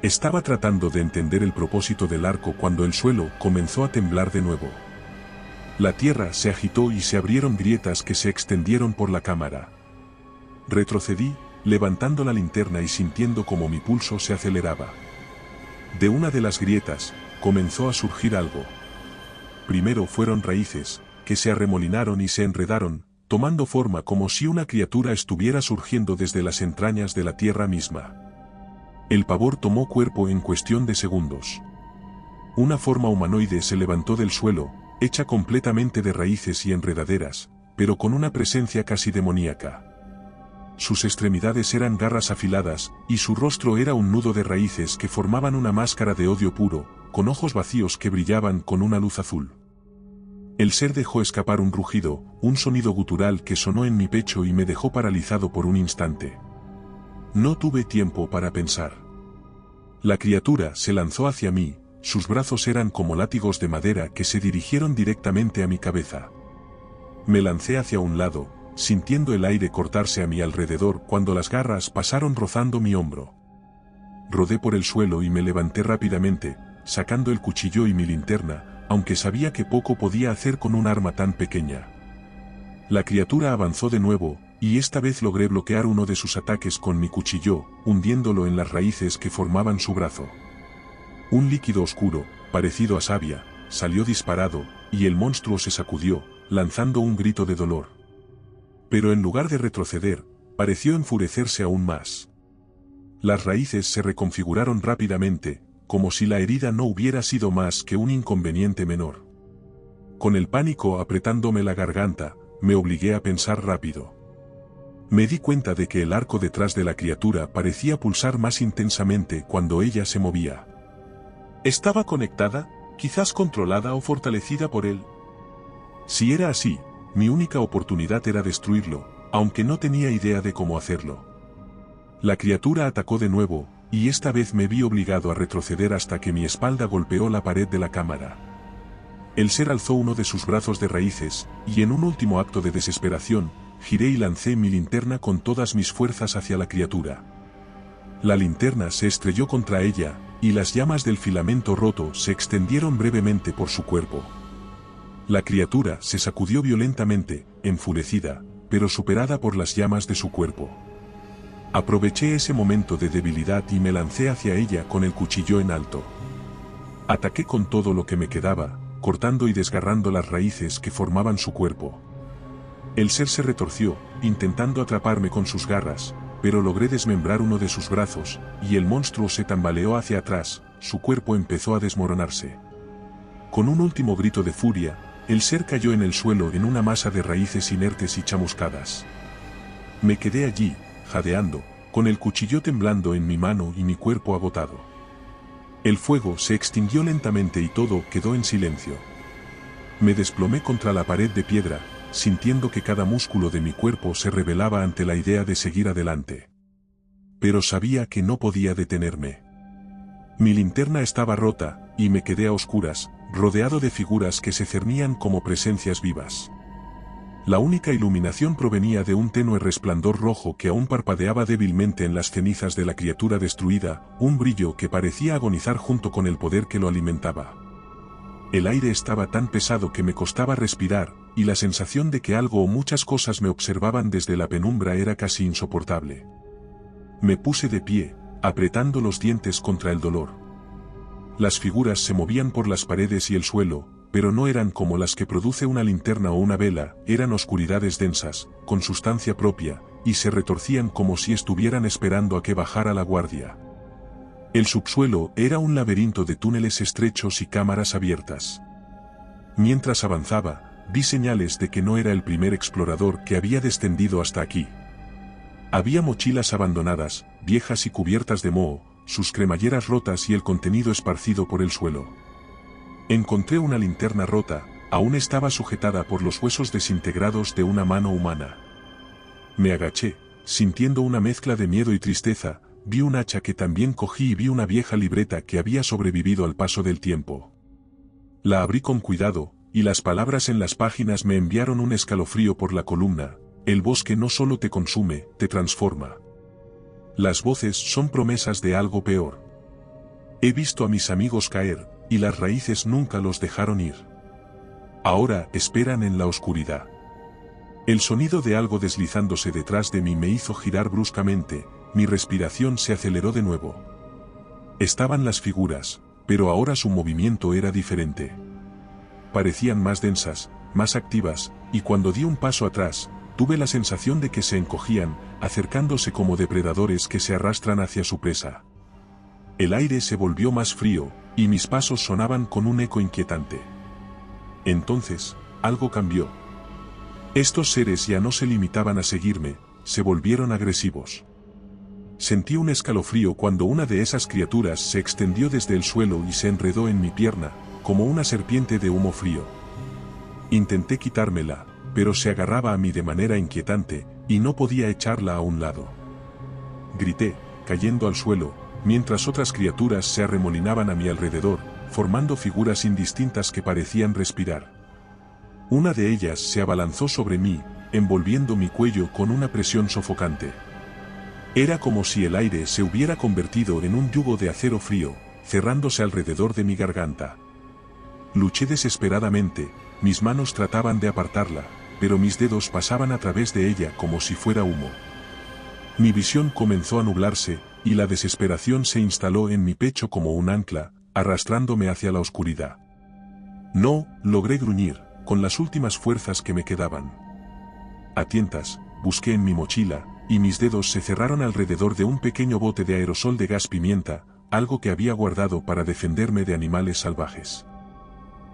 Estaba tratando de entender el propósito del arco cuando el suelo comenzó a temblar de nuevo. La tierra se agitó y se abrieron grietas que se extendieron por la cámara. Retrocedí, levantando la linterna y sintiendo como mi pulso se aceleraba. De una de las grietas, comenzó a surgir algo. Primero fueron raíces, que se arremolinaron y se enredaron, tomando forma como si una criatura estuviera surgiendo desde las entrañas de la tierra misma. El pavor tomó cuerpo en cuestión de segundos. Una forma humanoide se levantó del suelo, hecha completamente de raíces y enredaderas, pero con una presencia casi demoníaca. Sus extremidades eran garras afiladas, y su rostro era un nudo de raíces que formaban una máscara de odio puro, con ojos vacíos que brillaban con una luz azul. El ser dejó escapar un rugido, un sonido gutural que sonó en mi pecho y me dejó paralizado por un instante. No tuve tiempo para pensar. La criatura se lanzó hacia mí, sus brazos eran como látigos de madera que se dirigieron directamente a mi cabeza. Me lancé hacia un lado, sintiendo el aire cortarse a mi alrededor cuando las garras pasaron rozando mi hombro. Rodé por el suelo y me levanté rápidamente, sacando el cuchillo y mi linterna, aunque sabía que poco podía hacer con un arma tan pequeña. La criatura avanzó de nuevo, y esta vez logré bloquear uno de sus ataques con mi cuchillo, hundiéndolo en las raíces que formaban su brazo. Un líquido oscuro, parecido a savia, salió disparado, y el monstruo se sacudió, lanzando un grito de dolor. Pero en lugar de retroceder, pareció enfurecerse aún más. Las raíces se reconfiguraron rápidamente, como si la herida no hubiera sido más que un inconveniente menor. Con el pánico apretándome la garganta, me obligué a pensar rápido. Me di cuenta de que el arco detrás de la criatura parecía pulsar más intensamente cuando ella se movía. ¿Estaba conectada, quizás controlada o fortalecida por él? Si era así, mi única oportunidad era destruirlo, aunque no tenía idea de cómo hacerlo. La criatura atacó de nuevo, y esta vez me vi obligado a retroceder hasta que mi espalda golpeó la pared de la cámara. El ser alzó uno de sus brazos de raíces, y en un último acto de desesperación, giré y lancé mi linterna con todas mis fuerzas hacia la criatura. La linterna se estrelló contra ella, y las llamas del filamento roto se extendieron brevemente por su cuerpo. La criatura se sacudió violentamente, enfurecida, pero superada por las llamas de su cuerpo. Aproveché ese momento de debilidad y me lancé hacia ella con el cuchillo en alto. Ataqué con todo lo que me quedaba, cortando y desgarrando las raíces que formaban su cuerpo. El ser se retorció, intentando atraparme con sus garras, pero logré desmembrar uno de sus brazos, y el monstruo se tambaleó hacia atrás, su cuerpo empezó a desmoronarse. Con un último grito de furia, el ser cayó en el suelo en una masa de raíces inertes y chamuscadas. Me quedé allí, jadeando, con el cuchillo temblando en mi mano y mi cuerpo agotado. El fuego se extinguió lentamente y todo quedó en silencio. Me desplomé contra la pared de piedra, sintiendo que cada músculo de mi cuerpo se rebelaba ante la idea de seguir adelante. Pero sabía que no podía detenerme. Mi linterna estaba rota, y me quedé a oscuras, rodeado de figuras que se cernían como presencias vivas. La única iluminación provenía de un tenue resplandor rojo que aún parpadeaba débilmente en las cenizas de la criatura destruida, un brillo que parecía agonizar junto con el poder que lo alimentaba. El aire estaba tan pesado que me costaba respirar, y la sensación de que algo o muchas cosas me observaban desde la penumbra era casi insoportable. Me puse de pie, apretando los dientes contra el dolor. Las figuras se movían por las paredes y el suelo, pero no eran como las que produce una linterna o una vela, eran oscuridades densas, con sustancia propia, y se retorcían como si estuvieran esperando a que bajara la guardia. El subsuelo era un laberinto de túneles estrechos y cámaras abiertas. Mientras avanzaba, vi señales de que no era el primer explorador que había descendido hasta aquí. Había mochilas abandonadas, viejas y cubiertas de moho, sus cremalleras rotas y el contenido esparcido por el suelo. Encontré una linterna rota, aún estaba sujetada por los huesos desintegrados de una mano humana. Me agaché, sintiendo una mezcla de miedo y tristeza, vi un hacha que también cogí y vi una vieja libreta que había sobrevivido al paso del tiempo. La abrí con cuidado, y las palabras en las páginas me enviaron un escalofrío por la columna: el bosque no solo te consume, te transforma. Las voces son promesas de algo peor. He visto a mis amigos caer, y las raíces nunca los dejaron ir. Ahora esperan en la oscuridad. El sonido de algo deslizándose detrás de mí me hizo girar bruscamente, mi respiración se aceleró de nuevo. Estaban las figuras, pero ahora su movimiento era diferente. Parecían más densas, más activas, y cuando di un paso atrás, tuve la sensación de que se encogían, acercándose como depredadores que se arrastran hacia su presa. El aire se volvió más frío, y mis pasos sonaban con un eco inquietante. Entonces, algo cambió. Estos seres ya no se limitaban a seguirme, se volvieron agresivos. Sentí un escalofrío cuando una de esas criaturas se extendió desde el suelo y se enredó en mi pierna, como una serpiente de humo frío. Intenté quitármela, pero se agarraba a mí de manera inquietante, y no podía echarla a un lado. Grité, cayendo al suelo, mientras otras criaturas se arremolinaban a mi alrededor, formando figuras indistintas que parecían respirar. Una de ellas se abalanzó sobre mí, envolviendo mi cuello con una presión sofocante. Era como si el aire se hubiera convertido en un yugo de acero frío, cerrándose alrededor de mi garganta. Luché desesperadamente, mis manos trataban de apartarla, pero mis dedos pasaban a través de ella como si fuera humo. Mi visión comenzó a nublarse, y la desesperación se instaló en mi pecho como un ancla, arrastrándome hacia la oscuridad. No, logré gruñir, con las últimas fuerzas que me quedaban. A tientas, busqué en mi mochila, y mis dedos se cerraron alrededor de un pequeño bote de aerosol de gas pimienta, algo que había guardado para defenderme de animales salvajes.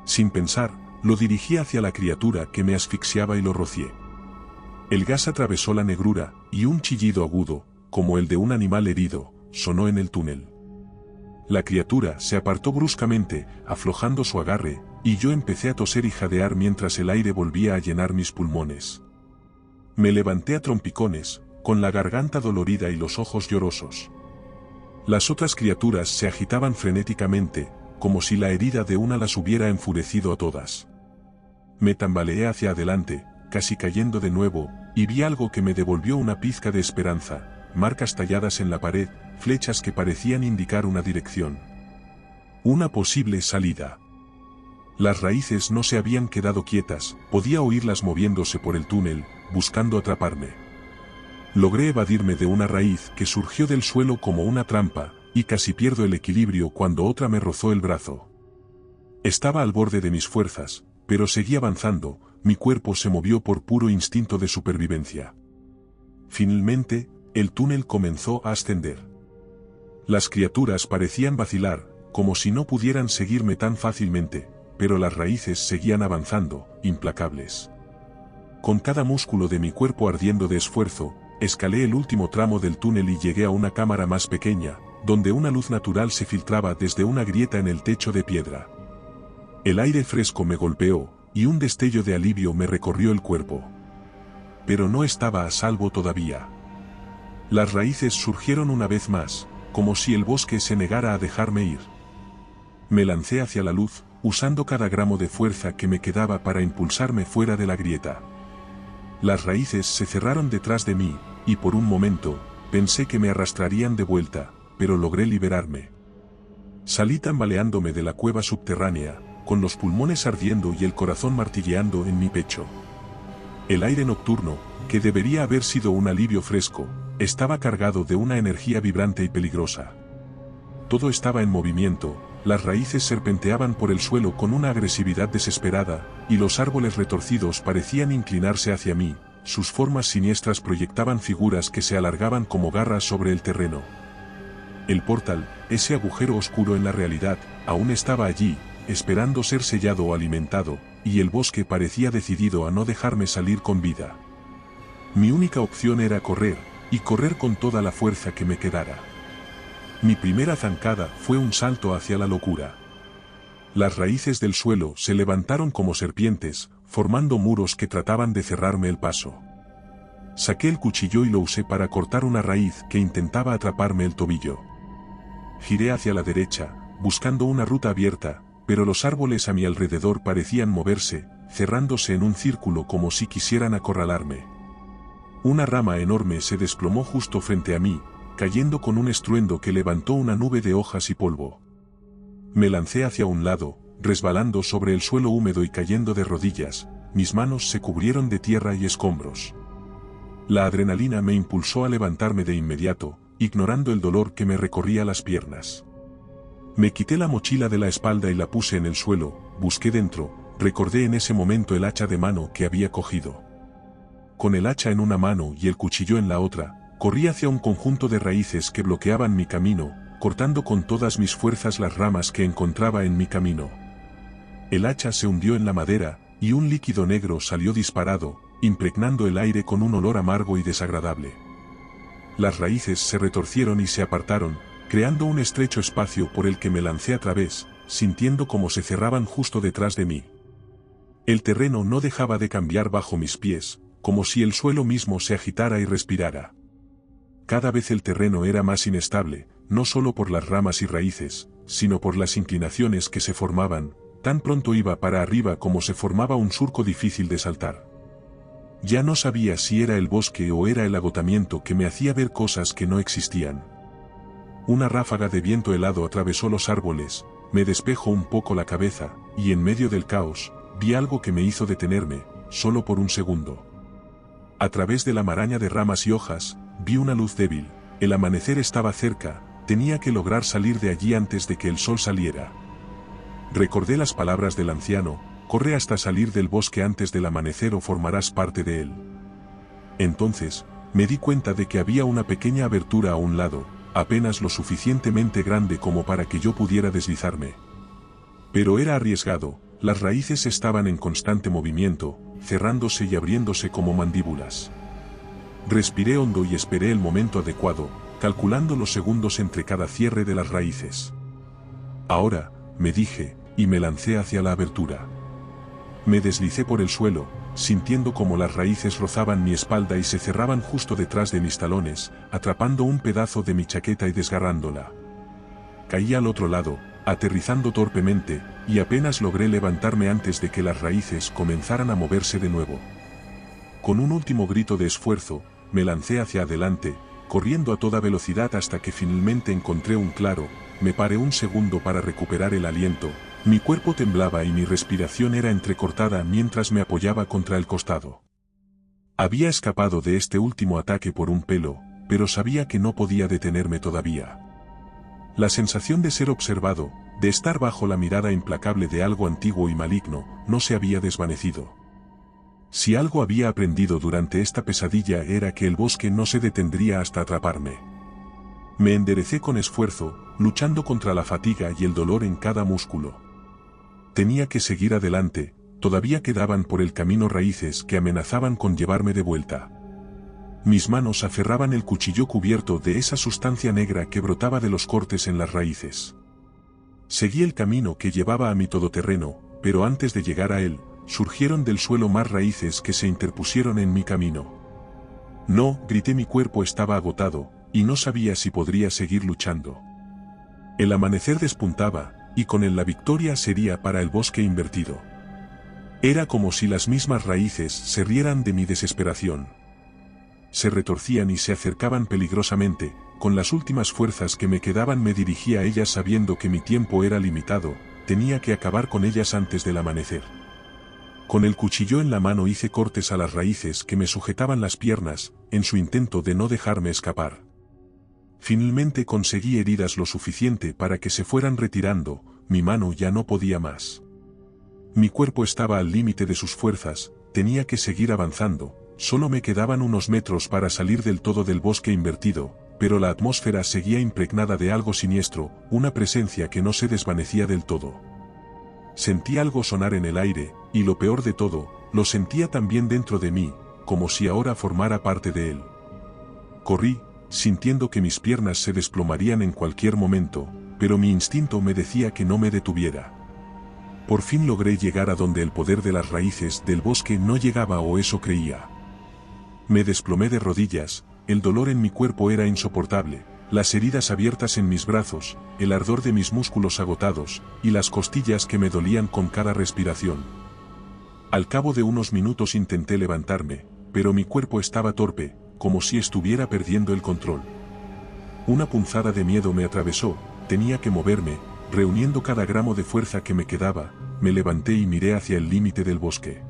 Sin pensar, lo dirigí hacia la criatura que me asfixiaba y lo rocié. El gas atravesó la negrura, y un chillido agudo, como el de un animal herido, sonó en el túnel. La criatura se apartó bruscamente, aflojando su agarre, y yo empecé a toser y jadear mientras el aire volvía a llenar mis pulmones. Me levanté a trompicones, con la garganta dolorida y los ojos llorosos. Las otras criaturas se agitaban frenéticamente, como si la herida de una las hubiera enfurecido a todas. Me tambaleé hacia adelante, casi cayendo de nuevo, y vi algo que me devolvió una pizca de esperanza, marcas talladas en la pared, flechas que parecían indicar una dirección. Una posible salida. Las raíces no se habían quedado quietas, podía oírlas moviéndose por el túnel, buscando atraparme. Logré evadirme de una raíz que surgió del suelo como una trampa, y casi pierdo el equilibrio cuando otra me rozó el brazo. Estaba al borde de mis fuerzas, pero seguí avanzando, mi cuerpo se movió por puro instinto de supervivencia. Finalmente, el túnel comenzó a ascender. Las criaturas parecían vacilar, como si no pudieran seguirme tan fácilmente, pero las raíces seguían avanzando, implacables. Con cada músculo de mi cuerpo ardiendo de esfuerzo, escalé el último tramo del túnel y llegué a una cámara más pequeña, donde una luz natural se filtraba desde una grieta en el techo de piedra. El aire fresco me golpeó, y un destello de alivio me recorrió el cuerpo. Pero no estaba a salvo todavía. Las raíces surgieron una vez más, como si el bosque se negara a dejarme ir. Me lancé hacia la luz, usando cada gramo de fuerza que me quedaba para impulsarme fuera de la grieta. Las raíces se cerraron detrás de mí, y por un momento, pensé que me arrastrarían de vuelta, pero logré liberarme. Salí tambaleándome de la cueva subterránea, con los pulmones ardiendo y el corazón martilleando en mi pecho. El aire nocturno, que debería haber sido un alivio fresco, estaba cargado de una energía vibrante y peligrosa. Todo estaba en movimiento, las raíces serpenteaban por el suelo con una agresividad desesperada, y los árboles retorcidos parecían inclinarse hacia mí, sus formas siniestras proyectaban figuras que se alargaban como garras sobre el terreno. El portal, ese agujero oscuro en la realidad, aún estaba allí, esperando ser sellado o alimentado, y el bosque parecía decidido a no dejarme salir con vida. Mi única opción era correr, y correr con toda la fuerza que me quedara. Mi primera zancada fue un salto hacia la locura. Las raíces del suelo se levantaron como serpientes, formando muros que trataban de cerrarme el paso. Saqué el cuchillo y lo usé para cortar una raíz que intentaba atraparme el tobillo. Giré hacia la derecha, buscando una ruta abierta, pero los árboles a mi alrededor parecían moverse, cerrándose en un círculo como si quisieran acorralarme. Una rama enorme se desplomó justo frente a mí, cayendo con un estruendo que levantó una nube de hojas y polvo. Me lancé hacia un lado, resbalando sobre el suelo húmedo y cayendo de rodillas, mis manos se cubrieron de tierra y escombros. La adrenalina me impulsó a levantarme de inmediato, ignorando el dolor que me recorría las piernas. Me quité la mochila de la espalda y la puse en el suelo, busqué dentro, recordé en ese momento el hacha de mano que había cogido. Con el hacha en una mano y el cuchillo en la otra, corrí hacia un conjunto de raíces que bloqueaban mi camino, cortando con todas mis fuerzas las ramas que encontraba en mi camino. El hacha se hundió en la madera, y un líquido negro salió disparado, impregnando el aire con un olor amargo y desagradable. Las raíces se retorcieron y se apartaron, creando un estrecho espacio por el que me lancé a través, sintiendo cómo se cerraban justo detrás de mí. El terreno no dejaba de cambiar bajo mis pies, como si el suelo mismo se agitara y respirara. Cada vez el terreno era más inestable, no solo por las ramas y raíces, sino por las inclinaciones que se formaban, tan pronto iba para arriba como se formaba un surco difícil de saltar. Ya no sabía si era el bosque o era el agotamiento que me hacía ver cosas que no existían. Una ráfaga de viento helado atravesó los árboles, me despejó un poco la cabeza, y en medio del caos, vi algo que me hizo detenerme, solo por un segundo. A través de la maraña de ramas y hojas, vi una luz débil, el amanecer estaba cerca, tenía que lograr salir de allí antes de que el sol saliera. Recordé las palabras del anciano, corre hasta salir del bosque antes del amanecer o formarás parte de él. Entonces, me di cuenta de que había una pequeña abertura a un lado, apenas lo suficientemente grande como para que yo pudiera deslizarme. Pero era arriesgado, las raíces estaban en constante movimiento, cerrándose y abriéndose como mandíbulas. Respiré hondo y esperé el momento adecuado, calculando los segundos entre cada cierre de las raíces. Ahora, me dije, y me lancé hacia la abertura. Me deslicé por el suelo, sintiendo como las raíces rozaban mi espalda y se cerraban justo detrás de mis talones, atrapando un pedazo de mi chaqueta y desgarrándola. Caí al otro lado, aterrizando torpemente, y apenas logré levantarme antes de que las raíces comenzaran a moverse de nuevo. Con un último grito de esfuerzo, me lancé hacia adelante, corriendo a toda velocidad hasta que finalmente encontré un claro. Me paré un segundo para recuperar el aliento, mi cuerpo temblaba y mi respiración era entrecortada mientras me apoyaba contra el costado. Había escapado de este último ataque por un pelo, pero sabía que no podía detenerme todavía. La sensación de ser observado, de estar bajo la mirada implacable de algo antiguo y maligno, no se había desvanecido. Si algo había aprendido durante esta pesadilla era que el bosque no se detendría hasta atraparme. Me enderecé con esfuerzo, luchando contra la fatiga y el dolor en cada músculo. Tenía que seguir adelante, todavía quedaban por el camino raíces que amenazaban con llevarme de vuelta. Mis manos aferraban el cuchillo cubierto de esa sustancia negra que brotaba de los cortes en las raíces. Seguí el camino que llevaba a mi todoterreno, pero antes de llegar a él, surgieron del suelo más raíces que se interpusieron en mi camino. No, grité, mi cuerpo estaba agotado, y no sabía si podría seguir luchando. El amanecer despuntaba, y con él la victoria sería para el bosque invertido. Era como si las mismas raíces se rieran de mi desesperación. Se retorcían y se acercaban peligrosamente, con las últimas fuerzas que me quedaban me dirigí a ellas sabiendo que mi tiempo era limitado, tenía que acabar con ellas antes del amanecer. Con el cuchillo en la mano hice cortes a las raíces que me sujetaban las piernas, en su intento de no dejarme escapar. Finalmente conseguí heridas lo suficiente para que se fueran retirando, mi mano ya no podía más. Mi cuerpo estaba al límite de sus fuerzas, tenía que seguir avanzando, solo me quedaban unos metros para salir del todo del bosque invertido, pero la atmósfera seguía impregnada de algo siniestro, una presencia que no se desvanecía del todo. Sentí algo sonar en el aire, y lo peor de todo, lo sentía también dentro de mí, como si ahora formara parte de él. Corrí, sintiendo que mis piernas se desplomarían en cualquier momento, pero mi instinto me decía que no me detuviera. Por fin logré llegar a donde el poder de las raíces del bosque no llegaba, o eso creía. Me desplomé de rodillas, el dolor en mi cuerpo era insoportable, las heridas abiertas en mis brazos, el ardor de mis músculos agotados, y las costillas que me dolían con cada respiración. Al cabo de unos minutos intenté levantarme, pero mi cuerpo estaba torpe, como si estuviera perdiendo el control. Una punzada de miedo me atravesó, tenía que moverme, reuniendo cada gramo de fuerza que me quedaba, me levanté y miré hacia el límite del bosque.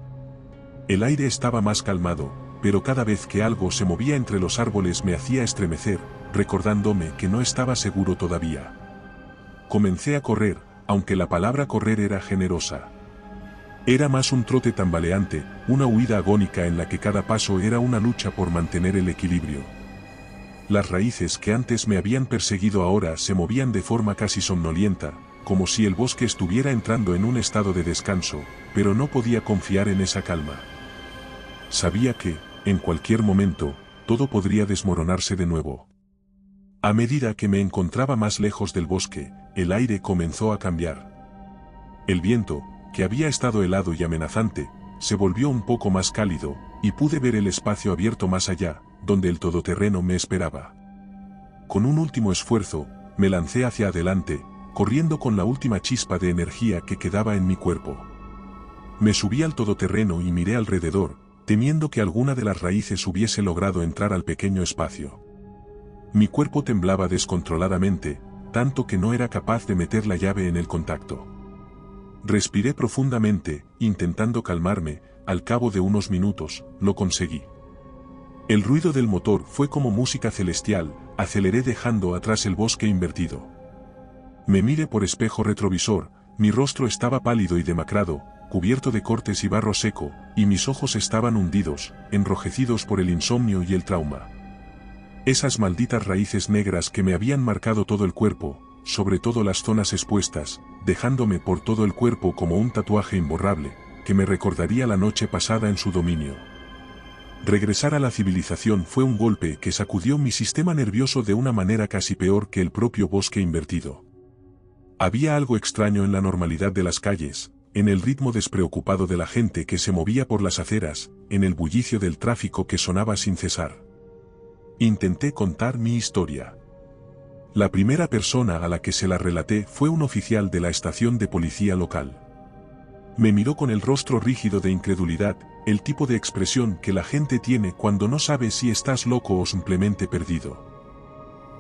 El aire estaba más calmado, pero cada vez que algo se movía entre los árboles me hacía estremecer, recordándome que no estaba seguro todavía. Comencé a correr, aunque la palabra correr era generosa. Era más un trote tambaleante, una huida agónica en la que cada paso era una lucha por mantener el equilibrio. Las raíces que antes me habían perseguido ahora se movían de forma casi somnolienta, como si el bosque estuviera entrando en un estado de descanso, pero no podía confiar en esa calma. Sabía que, en cualquier momento, todo podría desmoronarse de nuevo. A medida que me encontraba más lejos del bosque, el aire comenzó a cambiar. El viento, que había estado helado y amenazante, se volvió un poco más cálido, y pude ver el espacio abierto más allá, donde el todoterreno me esperaba. Con un último esfuerzo, me lancé hacia adelante, corriendo con la última chispa de energía que quedaba en mi cuerpo. Me subí al todoterreno y miré alrededor, temiendo que alguna de las raíces hubiese logrado entrar al pequeño espacio. Mi cuerpo temblaba descontroladamente, tanto que no era capaz de meter la llave en el contacto. Respiré profundamente, intentando calmarme, al cabo de unos minutos, lo conseguí. El ruido del motor fue como música celestial, aceleré dejando atrás el bosque invertido. Me miré por espejo retrovisor, mi rostro estaba pálido y demacrado, cubierto de cortes y barro seco, y mis ojos estaban hundidos, enrojecidos por el insomnio y el trauma. Esas malditas raíces negras que me habían marcado todo el cuerpo, sobre todo las zonas expuestas, dejándome por todo el cuerpo como un tatuaje imborrable, que me recordaría la noche pasada en su dominio. Regresar a la civilización fue un golpe que sacudió mi sistema nervioso de una manera casi peor que el propio bosque invertido. Había algo extraño en la normalidad de las calles, en el ritmo despreocupado de la gente que se movía por las aceras, en el bullicio del tráfico que sonaba sin cesar. Intenté contar mi historia. La primera persona a la que se la relaté fue un oficial de la estación de policía local. Me miró con el rostro rígido de incredulidad, el tipo de expresión que la gente tiene cuando no sabe si estás loco o simplemente perdido.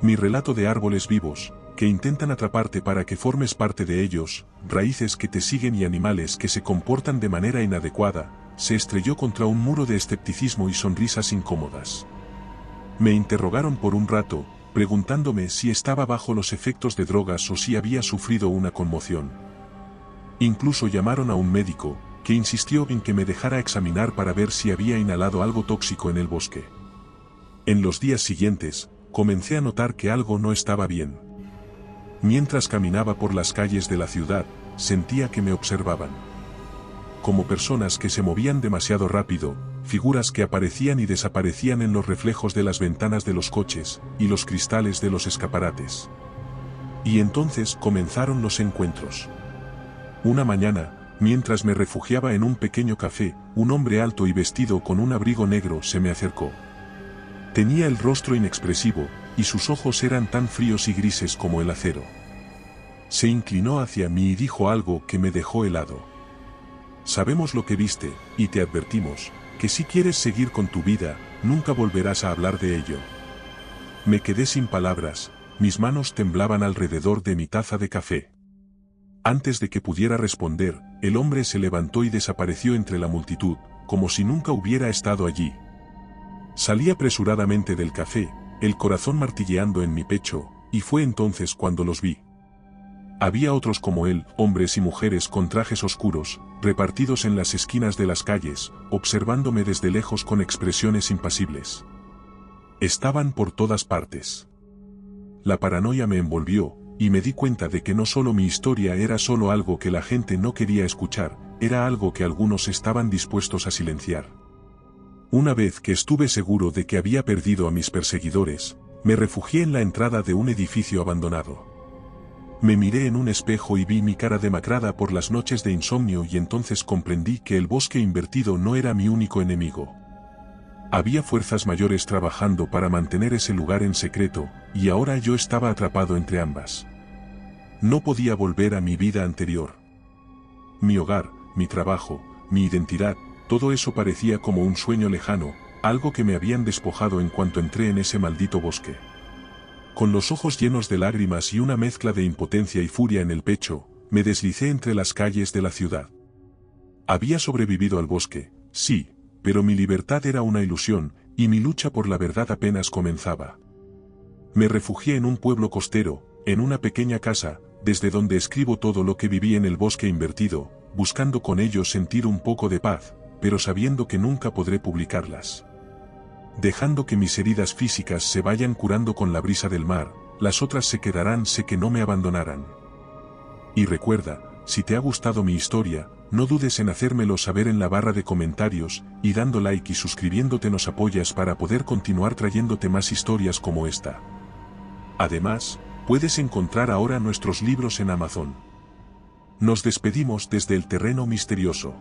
Mi relato de árboles vivos, que intentan atraparte para que formes parte de ellos, raíces que te siguen y animales que se comportan de manera inadecuada, se estrelló contra un muro de escepticismo y sonrisas incómodas. Me interrogaron por un rato, preguntándome si estaba bajo los efectos de drogas o si había sufrido una conmoción. Incluso llamaron a un médico, que insistió en que me dejara examinar para ver si había inhalado algo tóxico en el bosque. En los días siguientes, comencé a notar que algo no estaba bien. Mientras caminaba por las calles de la ciudad, sentía que me observaban. Como personas que se movían demasiado rápido, figuras que aparecían y desaparecían en los reflejos de las ventanas de los coches, y los cristales de los escaparates. Y entonces comenzaron los encuentros. Una mañana, mientras me refugiaba en un pequeño café, un hombre alto y vestido con un abrigo negro se me acercó. Tenía el rostro inexpresivo, y sus ojos eran tan fríos y grises como el acero. Se inclinó hacia mí y dijo algo que me dejó helado. Sabemos lo que viste, y te advertimos, que si quieres seguir con tu vida, nunca volverás a hablar de ello. Me quedé sin palabras, mis manos temblaban alrededor de mi taza de café. Antes de que pudiera responder, el hombre se levantó y desapareció entre la multitud, como si nunca hubiera estado allí. Salí apresuradamente del café, el corazón martilleando en mi pecho, y fue entonces cuando los vi. Había otros como él, hombres y mujeres con trajes oscuros, repartidos en las esquinas de las calles, observándome desde lejos con expresiones impasibles. Estaban por todas partes. La paranoia me envolvió, y me di cuenta de que no solo mi historia era solo algo que la gente no quería escuchar, era algo que algunos estaban dispuestos a silenciar. Una vez que estuve seguro de que había perdido a mis perseguidores, me refugié en la entrada de un edificio abandonado. Me miré en un espejo y vi mi cara demacrada por las noches de insomnio y entonces comprendí que el bosque invertido no era mi único enemigo. Había fuerzas mayores trabajando para mantener ese lugar en secreto, y ahora yo estaba atrapado entre ambas. No podía volver a mi vida anterior. Mi hogar, mi trabajo, mi identidad, todo eso parecía como un sueño lejano, algo que me habían despojado en cuanto entré en ese maldito bosque. Con los ojos llenos de lágrimas y una mezcla de impotencia y furia en el pecho, me deslicé entre las calles de la ciudad. Había sobrevivido al bosque, sí, pero mi libertad era una ilusión, y mi lucha por la verdad apenas comenzaba. Me refugié en un pueblo costero, en una pequeña casa, desde donde escribo todo lo que viví en el bosque invertido, buscando con ello sentir un poco de paz, pero sabiendo que nunca podré publicarlas. Dejando que mis heridas físicas se vayan curando con la brisa del mar, las otras se quedarán, sé que no me abandonarán. Y recuerda, si te ha gustado mi historia, no dudes en hacérmelo saber en la barra de comentarios, y dando like y suscribiéndote nos apoyas para poder continuar trayéndote más historias como esta. Además, puedes encontrar ahora nuestros libros en Amazon. Nos despedimos desde el terreno misterioso.